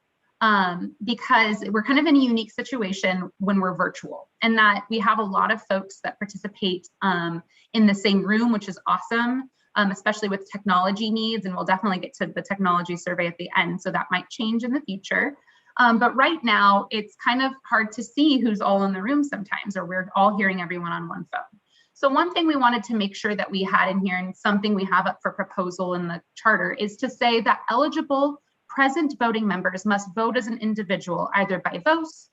because we're kind of in a unique situation when we're virtual, and that we have a lot of folks that participate in the same room, which is awesome, especially with technology needs. And we'll definitely get to the technology survey at the end, so that might change in the future. But right now, it's kind of hard to see who's all in the room sometimes, or we're all hearing everyone on one phone. So one thing we wanted to make sure that we had in here, and something we have up for proposal in the charter, is to say that eligible present voting members must vote as an individual, either by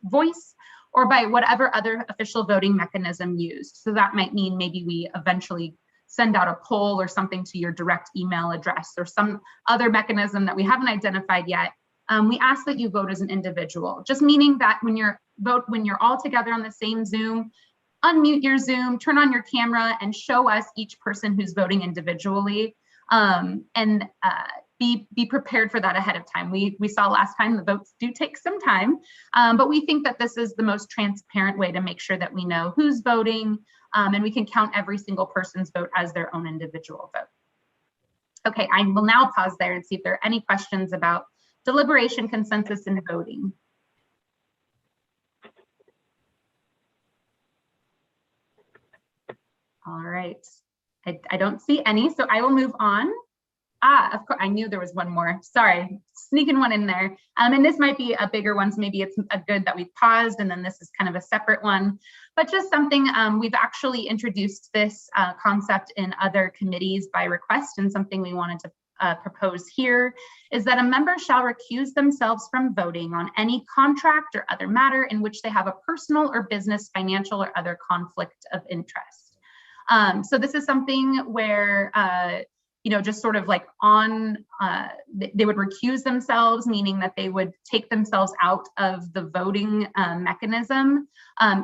voice or by whatever other official voting mechanism used. So that might mean maybe we eventually send out a poll or something to your direct email address, or some other mechanism that we haven't identified yet. We ask that you vote as an individual, just meaning that when you're all together on the same Zoom, unmute your Zoom, turn on your camera, and show us each person who's voting individually, and be prepared for that ahead of time. We saw last time the votes do take some time, but we think that this is the most transparent way to make sure that we know who's voting, and we can count every single person's vote as their own individual vote. Okay, I will now pause there and see if there are any questions about deliberation, consensus, and voting. All right, I don't see any, so I will move on. Of course, I knew there was one more. Sorry, sneaking one in there. And this might be a bigger one, so maybe it's a good that we paused, and then this is kind of a separate one. But just something, we've actually introduced this concept in other committees by request, and something we wanted to propose here is that a member shall recuse themselves from voting on any contract or other matter in which they have a personal or business, financial, or other conflict of interest. So this is something where just sort of like they would recuse themselves, meaning that they would take themselves out of the voting mechanism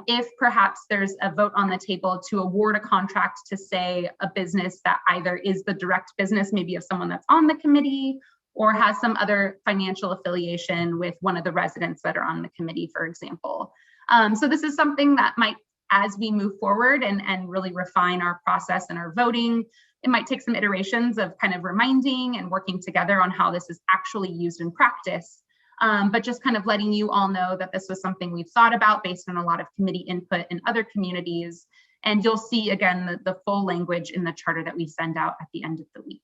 if perhaps there's a vote on the table to award a contract to, say, a business that either is the direct business, maybe of someone that's on the committee, or has some other financial affiliation with one of the residents that are on the committee, for example. So this is something that might, as we move forward and really refine our process and our voting, it might take some iterations of kind of reminding and working together on how this is actually used in practice. But just kind of letting you all know that this was something we've thought about based on a lot of committee input in other communities. And you'll see, again, the full language in the charter that we send out at the end of the week.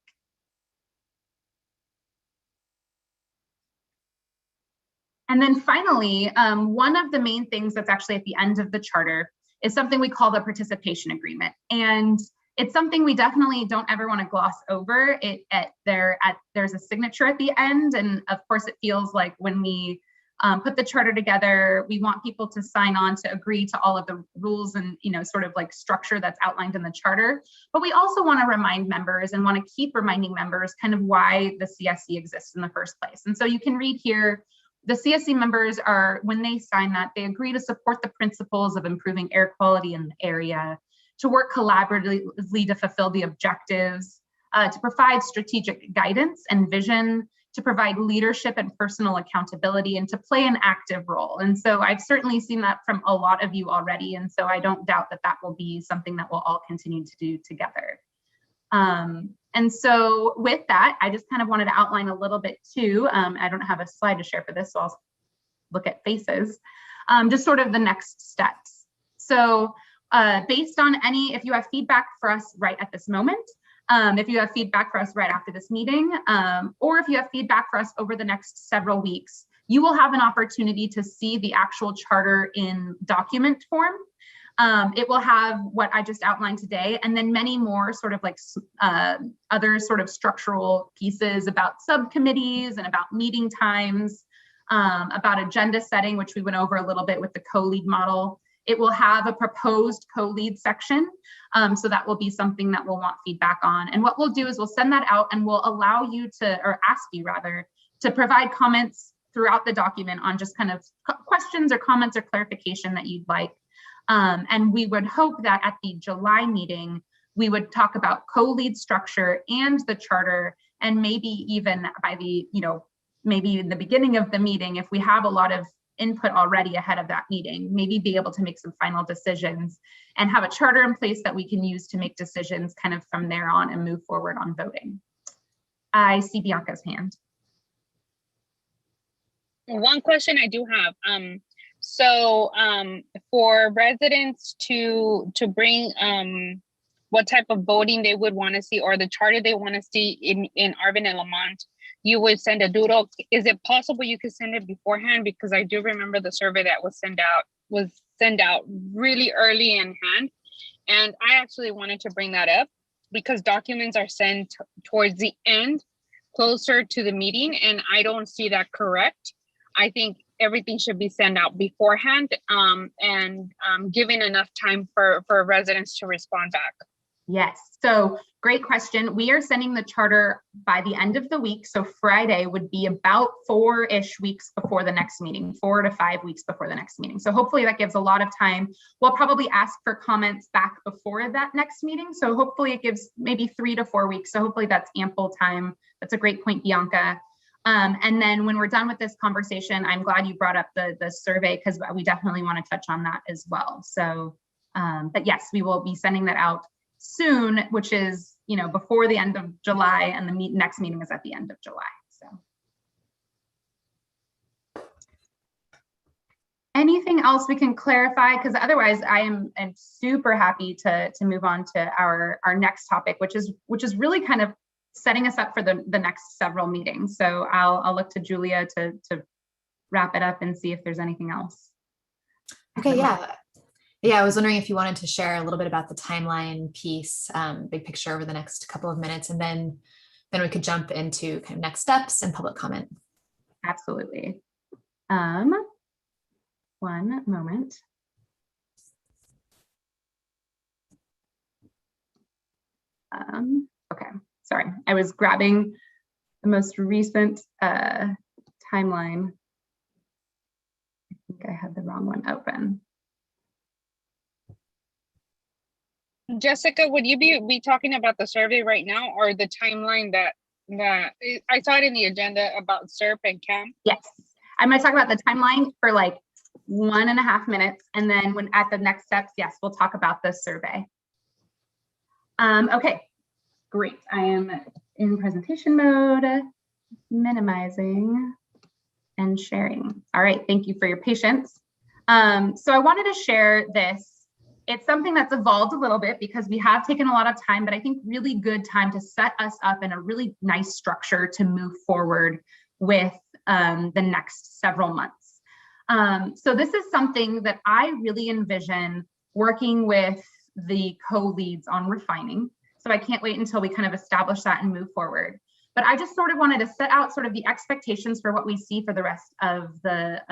And then finally, one of the main things that's actually at the end of the charter is something we call the participation agreement. And it's something we definitely don't ever want to gloss over. There's a signature at the end, and of course it feels like when we put the charter together, we want people to sign on to agree to all of the rules and sort of like structure that's outlined in the charter. But we also want to remind members and want to keep reminding members kind of why the CSE exists in the first place. And so you can read here, the CSE members are, when they sign that, they agree to support the principles of improving air quality in the area, to work collaboratively to fulfill the objectives, to provide strategic guidance and vision, to provide leadership and personal accountability, and to play an active role. And so I've certainly seen that from a lot of you already. And so I don't doubt that that will be something that we'll all continue to do together. And so with that, I just kind of wanted to outline a little bit too. I don't have a slide to share for this, so I'll look at faces, just sort of the next steps. So based on if you have feedback for us right at this moment, if you have feedback for us right after this meeting, or if you have feedback for us over the next several weeks, you will have an opportunity to see the actual charter in document form. It will have what I just outlined today, and then many more sort of like other sort of structural pieces about subcommittees and about meeting times, about agenda setting, which we went over a little bit with the co-lead model. It will have a proposed co-lead section. So that will be something that we'll want feedback on. And what we'll do is we'll send that out and we'll allow you to, or ask you rather, to provide comments throughout the document on just kind of questions or comments or clarification that you'd like. And we would hope that at the July meeting, we would talk about co-lead structure and the charter, and maybe even by the, maybe in the beginning of the meeting, if we have a lot of input already ahead of that meeting, maybe be able to make some final decisions and have a charter in place that we can use to make decisions kind of from there on and move forward on voting. I see Bianca's hand. One question I do have. For residents to bring what type of voting they would want to see or the charter they want to see in Arvin and Lamont, you would send a doodle. Is it possible you could send it beforehand? Because I do remember the survey that was sent out really early in hand. And I actually wanted to bring that up because documents are sent towards the end, closer to the meeting, and I don't see that correct. I think everything should be sent out beforehand and giving enough time for residents to respond back. Yes, so great question. We are sending the charter by the end of the week. So Friday would be about 4-ish weeks before the next meeting, 4 to 5 weeks before the next meeting. So hopefully that gives a lot of time. We'll probably ask for comments back before that next meeting. So hopefully it gives maybe 3 to 4 weeks. So hopefully that's ample time. That's a great point, Bianca. And then when we're done with this conversation, I'm glad you brought up the survey because we definitely want to touch on that as well. So, but yes, we will be sending that out soon, which is, before the end of July, and the next meeting is at the end of July. So anything else we can clarify? Because otherwise I am super happy to move on to our next topic, which is really kind of setting us up for the next several meetings. So I'll look to Julia to wrap it up and see if there's anything else. Okay, yeah, I was wondering if you wanted to share a little bit about the timeline piece, big picture over the next couple of minutes, and then we could jump into kind of next steps and public comment. Absolutely. One moment. Okay, sorry, I was grabbing the most recent timeline. I think I had the wrong one open. Jessica, would you be talking about the survey right now or the timeline that I saw it in the agenda about SERP and CAMP? Yes, I'm going to talk about the timeline for like 1.5 minutes, and then when at the next steps, yes, we'll talk about the survey. Okay, great. I am in presentation mode, minimizing and sharing. All right, thank you for your patience. So I wanted to share this. It's something that's evolved a little bit because we have taken a lot of time, but I think really good time to set us up in a really nice structure to move forward with the next several months. So this is something that I really envision working with the co-leads on refining. So I can't wait until we kind of establish that and move forward. But I just sort of wanted to set out sort of the expectations for what we see for the rest of the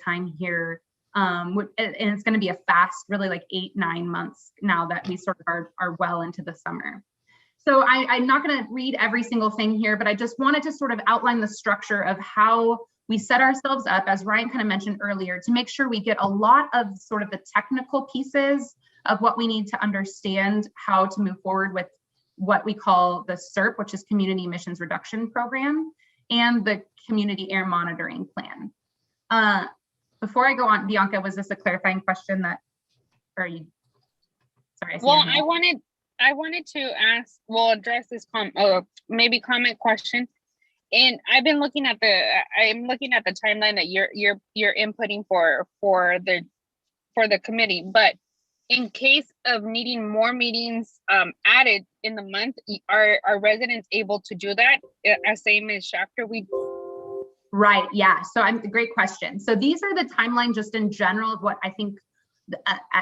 time here. And it's going to be a fast, really like 8-9 months now that we sort of are well into the summer. So I'm not going to read every single thing here, but I just wanted to sort of outline the structure of how we set ourselves up, as Ryan kind of mentioned earlier, to make sure we get a lot of sort of the technical pieces of what we need to understand how to move forward with what we call the SERP, which is Community Emissions Reduction Program, and the Community Air Monitoring Plan. Before I go on, Bianca, was this a clarifying question that, or you, sorry. Well, I wanted to ask, address this maybe comment question. And I'm looking at the timeline that you're inputting for the committee, but in case of needing more meetings added in the month, are residents able to do that as same as chapter we? Right, yeah, so great question. So these are the timeline just in general of what I think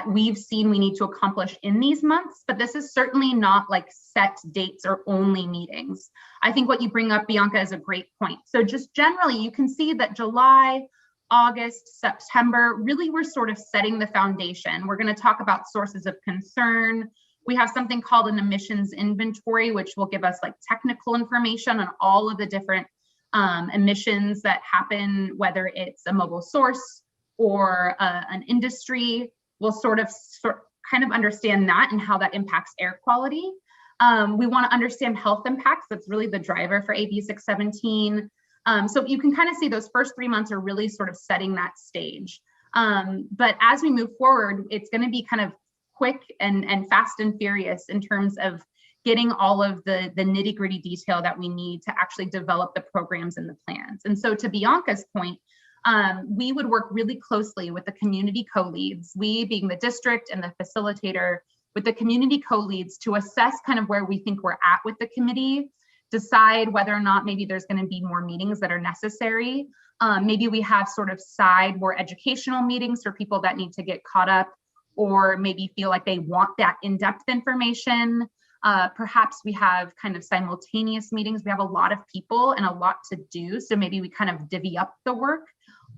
we've seen we need to accomplish in these months, but this is certainly not like set dates or only meetings. I think what you bring up, Bianca, is a great point. So just generally, you can see that July, August, September, really we're sort of setting the foundation. We're going to talk about sources of concern. We have something called an emissions inventory, which will give us like technical information on all of the different emissions that happen, whether it's a mobile source or an industry. We'll kind of understand that and how that impacts air quality. We want to understand health impacts. That's really the driver for AB 617. So you can kind of see those first 3 months are really sort of setting that stage. But as we move forward, it's going to be kind of quick and fast and furious in terms of getting all of the nitty gritty detail that we need to actually develop the programs and the plans. And so to Bianca's point, we would work really closely with the community co-leads, we being the district and the facilitator, with the community co-leads to assess kind of where we think we're at with the committee, decide whether or not maybe there's going to be more meetings that are necessary. Maybe we have sort of more educational meetings for people that need to get caught up, or maybe feel like they want that in-depth information. Perhaps we have kind of simultaneous meetings. We have a lot of people and a lot to do, so maybe we kind of divvy up the work.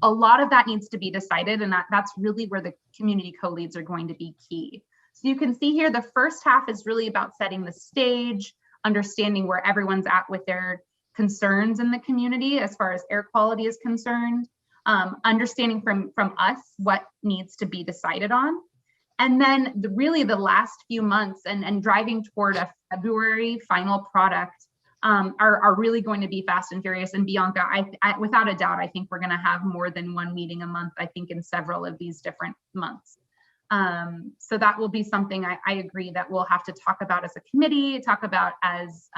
A lot of that needs to be decided, and that's really where the community co-leads are going to be key. So you can see here, the first half is really about setting the stage, understanding where everyone's at with their concerns in the community as far as air quality is concerned, understanding from us what needs to be decided on. And then really the last few months and driving toward a February final product are really going to be fast and furious. And Bianca, I without a doubt, I think we're going to have more than one meeting a month, I think in several of these different months. So that will be something I agree that we'll have to talk about as a committee, talk about as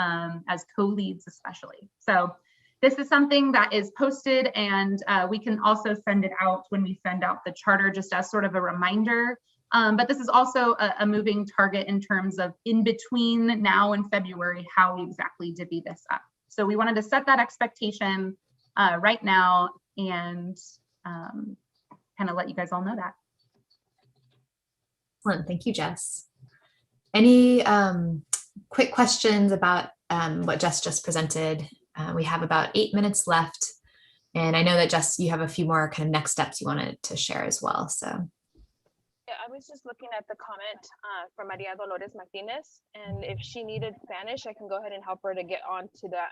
co-leads especially. So this is something that is posted, and we can also send it out when we send out the charter, just as sort of a reminder. But this is also a moving target in terms of in between now and February, how we exactly divvy this up. So we wanted to set that expectation right now and kind of let you guys all know that. Excellent. Thank you, Jess. Any quick questions about what Jess just presented? We have about 8 minutes left. And I know that Jess, you have a few more kind of next steps you wanted to share as well. So. Yeah, I was just looking at the comment from Maria Dolores Martinez, and if she needed Spanish, I can go ahead and help her to get on to that.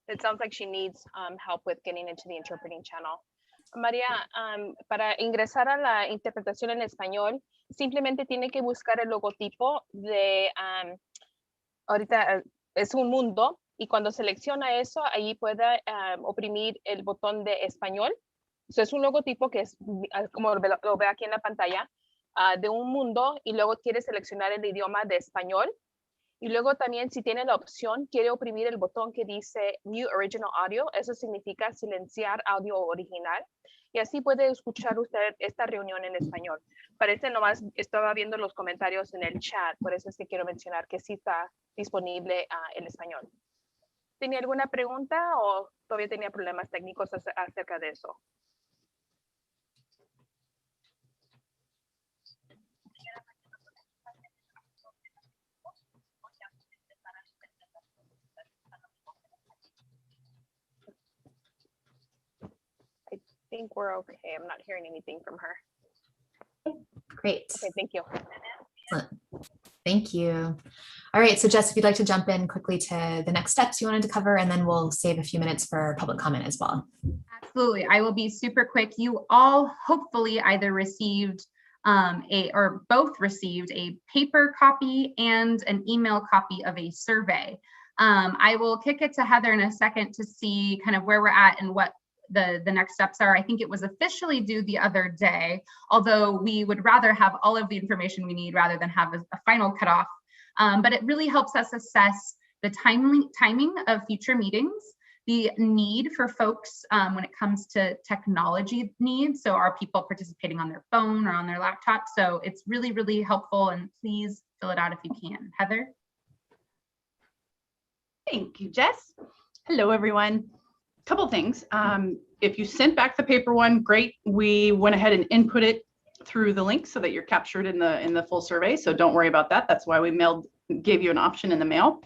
It sounds like she needs help with getting into the interpreting channel. María, para ingresar a la interpretación en español, simplemente tiene que buscar el logotipo de, ahorita es un mundo, y cuando selecciona eso, ahí puede oprimir el botón de español. So, es un logotipo que es, como lo ve aquí en la pantalla, de un mundo, y luego quiere seleccionar el idioma de español. Y luego también, si tiene la opción, quiere oprimir el botón que dice Mute Original Audio. Eso significa silenciar audio original. Y así puede escuchar usted esta reunión en español. Parece nomás, estaba viendo los comentarios en el chat, por eso es que quiero mencionar que sí está disponible en español. ¿Tenía alguna pregunta o todavía tenía problemas técnicos acerca de eso? I think we're okay. I'm not hearing anything from her. Great. Okay, thank you. Excellent. Thank you. All right, so Jess, if you'd like to jump in quickly to the next steps you wanted to cover, and then we'll save a few minutes for public comment as well. Absolutely, I will be super quick. You all hopefully either received or both received a paper copy and an email copy of a survey. I will kick it to Heather in a second to see kind of where we're at and what the next steps are. I think it was officially due the other day, although we would rather have all of the information we need rather than have a final cutoff. But it really helps us assess the timing of future meetings, the need for folks when it comes to technology needs. So are people participating on their phone or on their laptop? So it's really, really helpful, and please fill it out if you can. Heather? Thank you, Jess. Hello, everyone. Couple things. If you sent back the paper one, great. We went ahead and input it through the link so that you're captured in the full survey. So don't worry about that. That's why we gave you an option in the mail.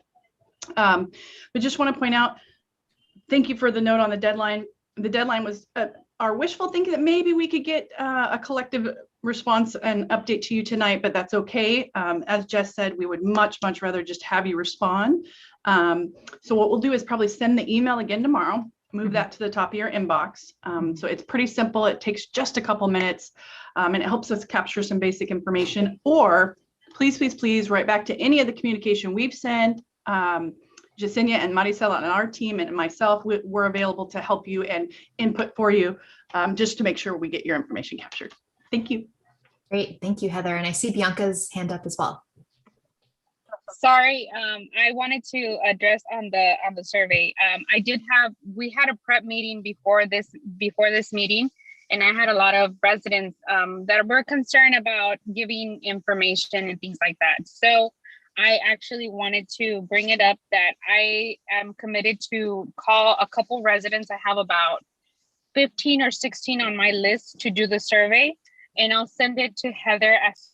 But just want to point out, thank you for the note on the deadline. The deadline was our wishful thinking that maybe we could get a collective response and update to you tonight, but that's okay. As Jess said, we would much rather just have you respond. So what we'll do is probably send the email again tomorrow, move that to the top of your inbox. So it's pretty simple. It takes just a couple minutes and it helps us capture some basic information. Or please write back to any of the communication we've sent. Jasenia and Maricela and our team and myself, we're available to help you and input for you just to make sure we get your information captured. Thank you. Great, thank you, Heather. And I see Bianca's hand up as well. Sorry, I wanted to address on the survey. We had a prep meeting before this meeting, and I had a lot of residents that were concerned about giving information and things like that. So I actually wanted to bring it up that I am committed to call a couple residents. I have about 15 or 16 on my list to do the survey, and I'll send it to Heather as.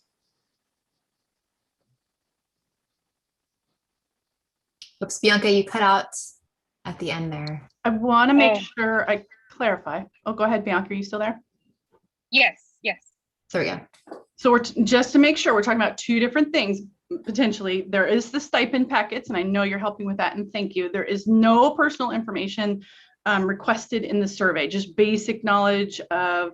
Oops, Bianca, you cut out at the end there. I want to make sure I clarify. Oh, go ahead, Bianca, are you still there? Yes. There we go. So just to make sure, we're talking about two different things. Potentially, there is the stipend packets, and I know you're helping with that, and thank you. There is no personal information requested in the survey, just basic knowledge of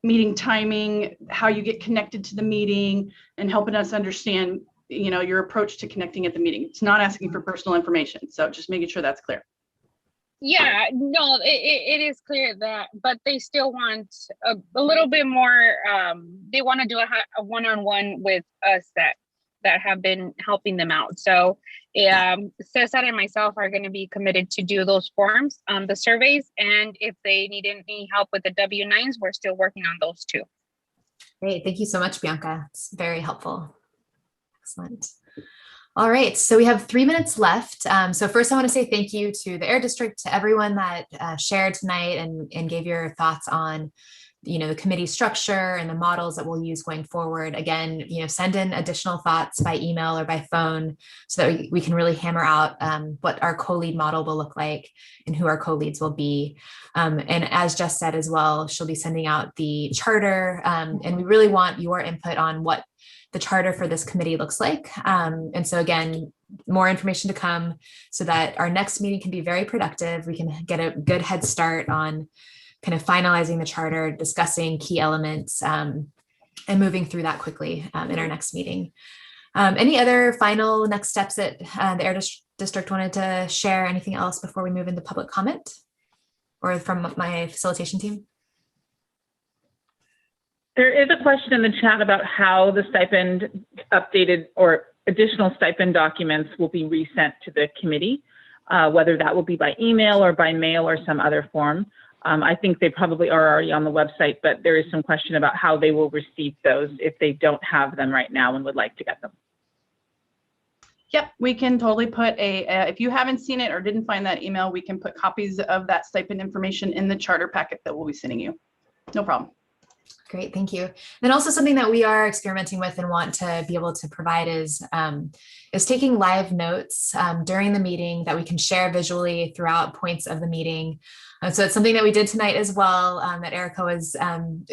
meeting timing, how you get connected to the meeting, and helping us understand, your approach to connecting at the meeting. It's not asking for personal information, so just making sure that's clear. Yeah, no, it is clear that, but they still want a little bit more. They want to do a one-on-one with us that have been helping them out. So Cesar and myself are going to be committed to do those forms, the surveys. And if they need any help with the W-9s, we're still working on those too. Great, thank you so much, Bianca. It's very helpful. Excellent. All right, so we have 3 minutes left. So first I want to say thank you to the Air District, to everyone that shared tonight and gave your thoughts on the committee structure and the models that we'll use going forward. Again, send in additional thoughts by email or by phone so that we can really hammer out what our co-lead model will look like and who our co-leads will be. And as Jess said as well, she'll be sending out the charter, and we really want your input on what the charter for this committee looks like. And so again, more information to come so that our next meeting can be very productive. We can get a good head start on kind of finalizing the charter, discussing key elements, and moving through that quickly in our next meeting. Any other final next steps that the Air District wanted to share? Anything else before we move into public comment or from my facilitation team? There is a question in the chat about how the stipend updated or additional stipend documents will be resent to the committee, whether that will be by email or by mail or some other form. I think they probably are already on the website, but there is some question about how they will receive those if they don't have them right now and would like to get them. Yep, we can totally put if you haven't seen it or didn't find that email, we can put copies of that stipend information in the charter packet that we'll be sending you. No problem. Great, thank you. And also something that we are experimenting with and want to be able to provide is taking live notes during the meeting that we can share visually throughout points of the meeting. So it's something that we did tonight as well, that Erica was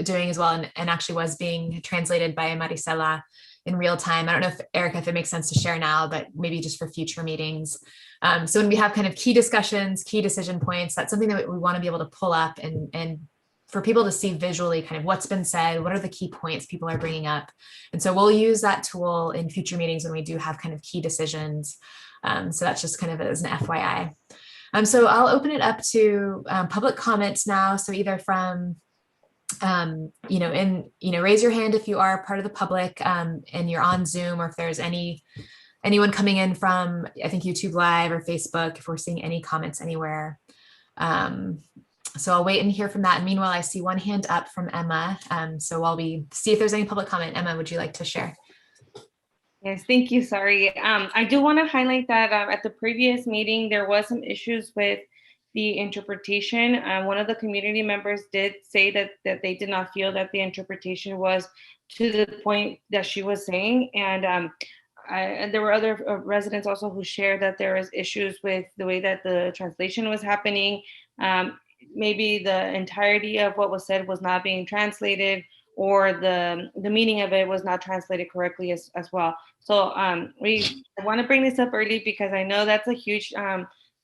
doing as well, and actually was being translated by Maricela in real time. I don't know if Erica, if it makes sense to share now, but maybe just for future meetings. So when we have kind of key discussions, key decision points, that's something that we want to be able to pull up and for people to see visually kind of what's been said, what are the key points people are bringing up. And so we'll use that tool in future meetings when we do have kind of key decisions. So that's just kind of as an FYI. So I'll open it up to public comments now. So either from, raise your hand if you are part of the public and you're on Zoom, or if there's anyone coming in from, I think, YouTube Live or Facebook, if we're seeing any comments anywhere. So I'll wait and hear from that. And meanwhile, I see one hand up from Emma. So while we see if there's any public comment, Emma, would you like to share? Yes, thank you. Sorry. I do want to highlight that at the previous meeting, there was some issues with the interpretation. One of the community members did say that they did not feel that the interpretation was to the point that she was saying. And there were other residents also who shared that there was issues with the way that the translation was happening. Maybe the entirety of what was said was not being translated, or the meaning of it was not translated correctly as well. So I want to bring this up early because I know that's a huge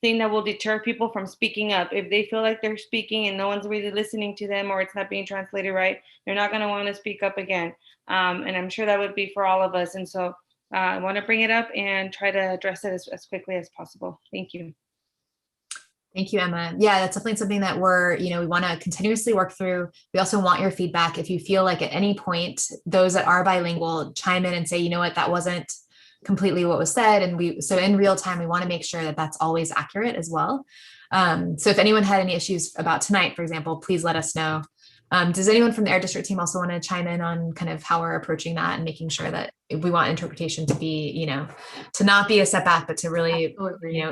thing that will deter people from speaking up. If they feel like they're speaking and no one's really listening to them, or it's not being translated right, they're not going to want to speak up again. And I'm sure that would be for all of us. And so I want to bring it up and try to address it as quickly as possible. Thank you. Thank you, Emma. Yeah, that's definitely something that we want to continuously work through. We also want your feedback. If you feel like at any point, those that are bilingual chime in and say, you know what, that wasn't completely what was said. And so in real time, we want to make sure that that's always accurate as well. So if anyone had any issues about tonight, for example, please let us know. Does anyone from the Air District team also want to chime in on kind of how we're approaching that and making sure that if we want interpretation to be, to not be a setback, but to really,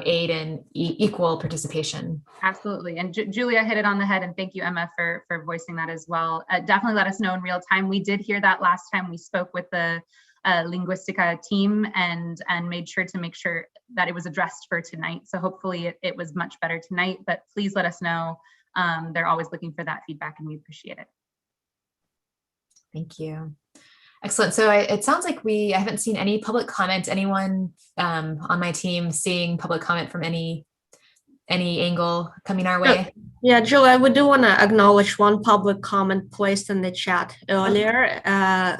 aid in equal participation? Absolutely. And Julia hit it on the head, and thank you, Emma, for voicing that as well. Definitely let us know in real time. We did hear that last time we spoke with the Linguistica team and made sure that it was addressed for tonight. So hopefully it was much better tonight, but please let us know. They're always looking for that feedback, and we appreciate it. Thank you. Excellent. So it sounds like I haven't seen any public comment. Anyone on my team seeing public comment from any angle coming our way? Yeah, Julia, we do want to acknowledge one public comment placed in the chat earlier,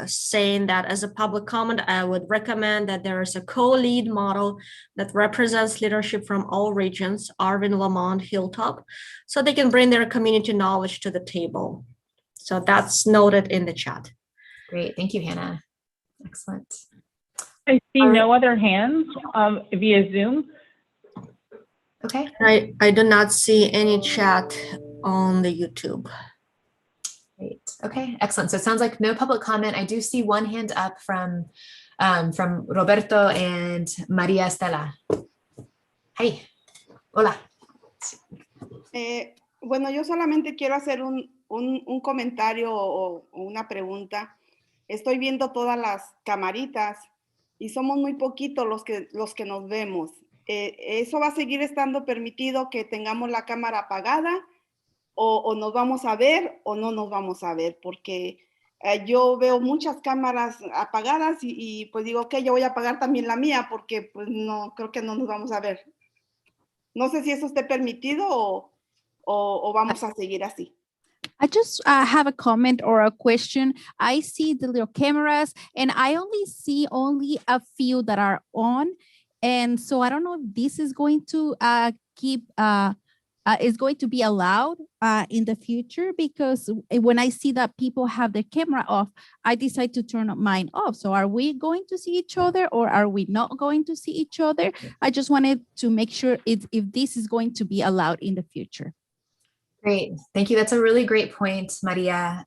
saying that as a public comment, I would recommend that there is a co-lead model that represents leadership from all regions, Arvin, Lamont, Hilltop, so they can bring their community knowledge to the table. So that's noted in the chat. Great. Thank you, Hannah. Excellent. I see no other hands via Zoom. Okay. I do not see any chat on the YouTube. Great. Okay, excellent. So it sounds like no public comment. I do see one hand up from Roberto and Maria Estela. Hi. Hola. Bueno, yo solamente quiero hacer un comentario o una pregunta. Estoy viendo todas las camaritas y somos muy poquitos los que nos vemos. ¿Eso va a seguir estando permitido, que tengamos la cámara apagada, o nos vamos a ver o no nos vamos a ver? Porque yo veo muchas cámaras apagadas y pues digo, ok, yo voy a apagar también la mía porque pues no, creo que no nos vamos a ver. No sé si eso esté permitido o vamos a seguir así. I just have a comment or a question. I see the little cameras and I only see a few that are on. And so I don't know if this is going to is going to be allowed in the future, because when I see that people have the camera off, I decide to turn mine off. So are we going to see each other or are we not going to see each other? I just wanted to make sure if this is going to be allowed in the future. Great. Thank you. That's a really great point, Maria.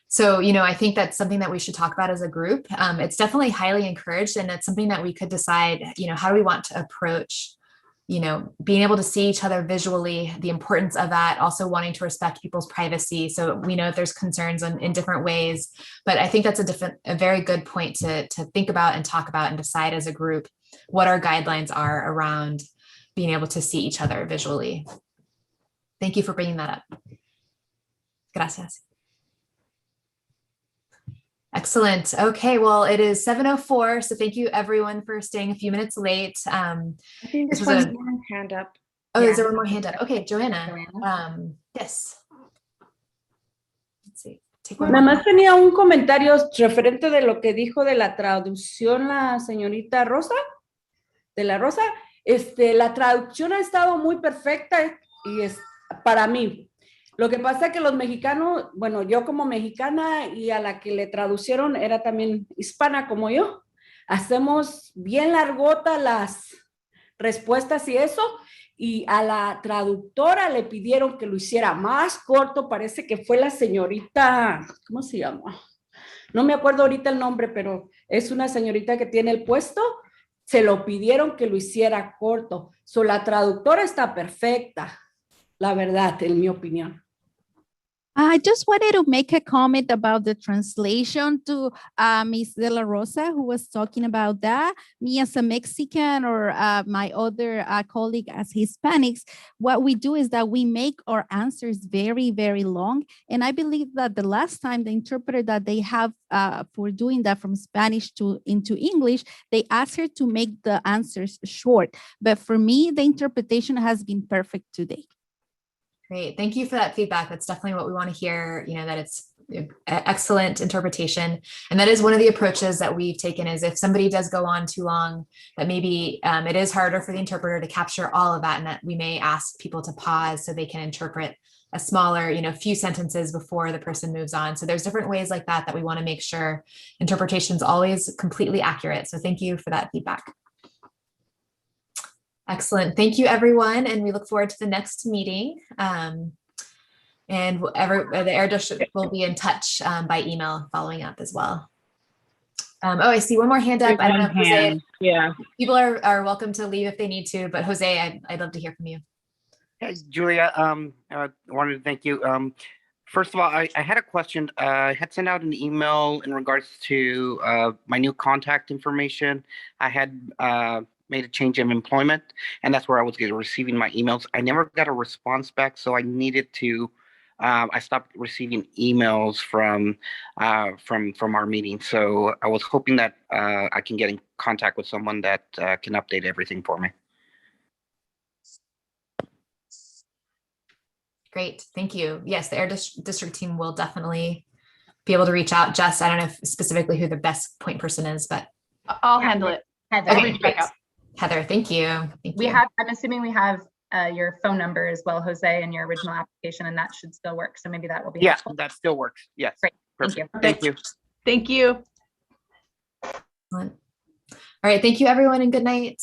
So, I think that's something that we should talk about as a group. It's definitely highly encouraged, and it's something that we could decide, how do we want to approach, being able to see each other visually, the importance of that, also wanting to respect people's privacy. So we know that there's concerns in different ways, but I think that's a very good point to think about and talk about and decide as a group what our guidelines are around being able to see each other visually. Thank you for bringing that up. Gracias. Excellent. Okay, well, it is 7:04, so thank you everyone for staying a few minutes late. I think there's one more hand up. Oh, yeah. Is there one more hand up? Okay, Joanna. Yes. Let's see. Nada más tenía un comentario referente de lo que dijo de la traducción la señorita Rosa, de la Rosa. La traducción ha estado muy perfecta y para mí. Lo que pasa es que los mexicanos, bueno, yo como mexicana y a la que le traducieron era también hispana como yo, hacemos bien largota las respuestas y eso, y a la traductora le pidieron que lo hiciera más corto. Parece que fue la señorita, ¿cómo se llama? No me acuerdo ahorita el nombre, pero es una señorita que tiene el puesto, se lo pidieron que lo hiciera corto. So, la traductora está perfecta, la verdad, en mi opinión. I just wanted to make a comment about the translation to Ms. De La Rosa, who was talking about that. Me as a Mexican or my other colleague as Hispanics, what we do is that we make our answers very, very long. And I believe that the last time the interpreter that they have for doing that from Spanish into English, they asked her to make the answers short. But for me, the interpretation has been perfect today. Great. Thank you for that feedback. That's definitely what we want to hear, that it's excellent interpretation. And that is one of the approaches that we've taken is if somebody does go on too long, that maybe it is harder for the interpreter to capture all of that and that we may ask people to pause so they can interpret a smaller, few sentences before the person moves on. So there's different ways like that we want to make sure interpretation is always completely accurate. So thank you for that feedback. Excellent. Thank you, everyone. And we look forward to the next meeting. And the Air District will be in touch by email following up as well. I see one more hand up. I don't know if Jose, yeah. People are welcome to leave if they need to, but Jose, I'd love to hear from you. Hey, Julia, I wanted to thank you. First of all, I had a question. I had sent out an email in regards to my new contact information. I had made a change of employment, and that's where I was receiving my emails. I never got a response back, so I needed to. I stopped receiving emails from our meeting. So I was hoping that I can get in contact with someone that can update everything for me. Great, thank you. Yes, the Air District team will definitely be able to reach out. Jess, I don't know if specifically who the best point person is, but I'll handle it. Heather. Okay, great. Heather, thank you. I'm assuming we have your phone number as well, Jose, in your original application, and that should still work. So maybe that will be helpful. That still works. Yes. Great. Perfect. Thank you. Thank you. Thank you. All right, thank you, everyone, and good night.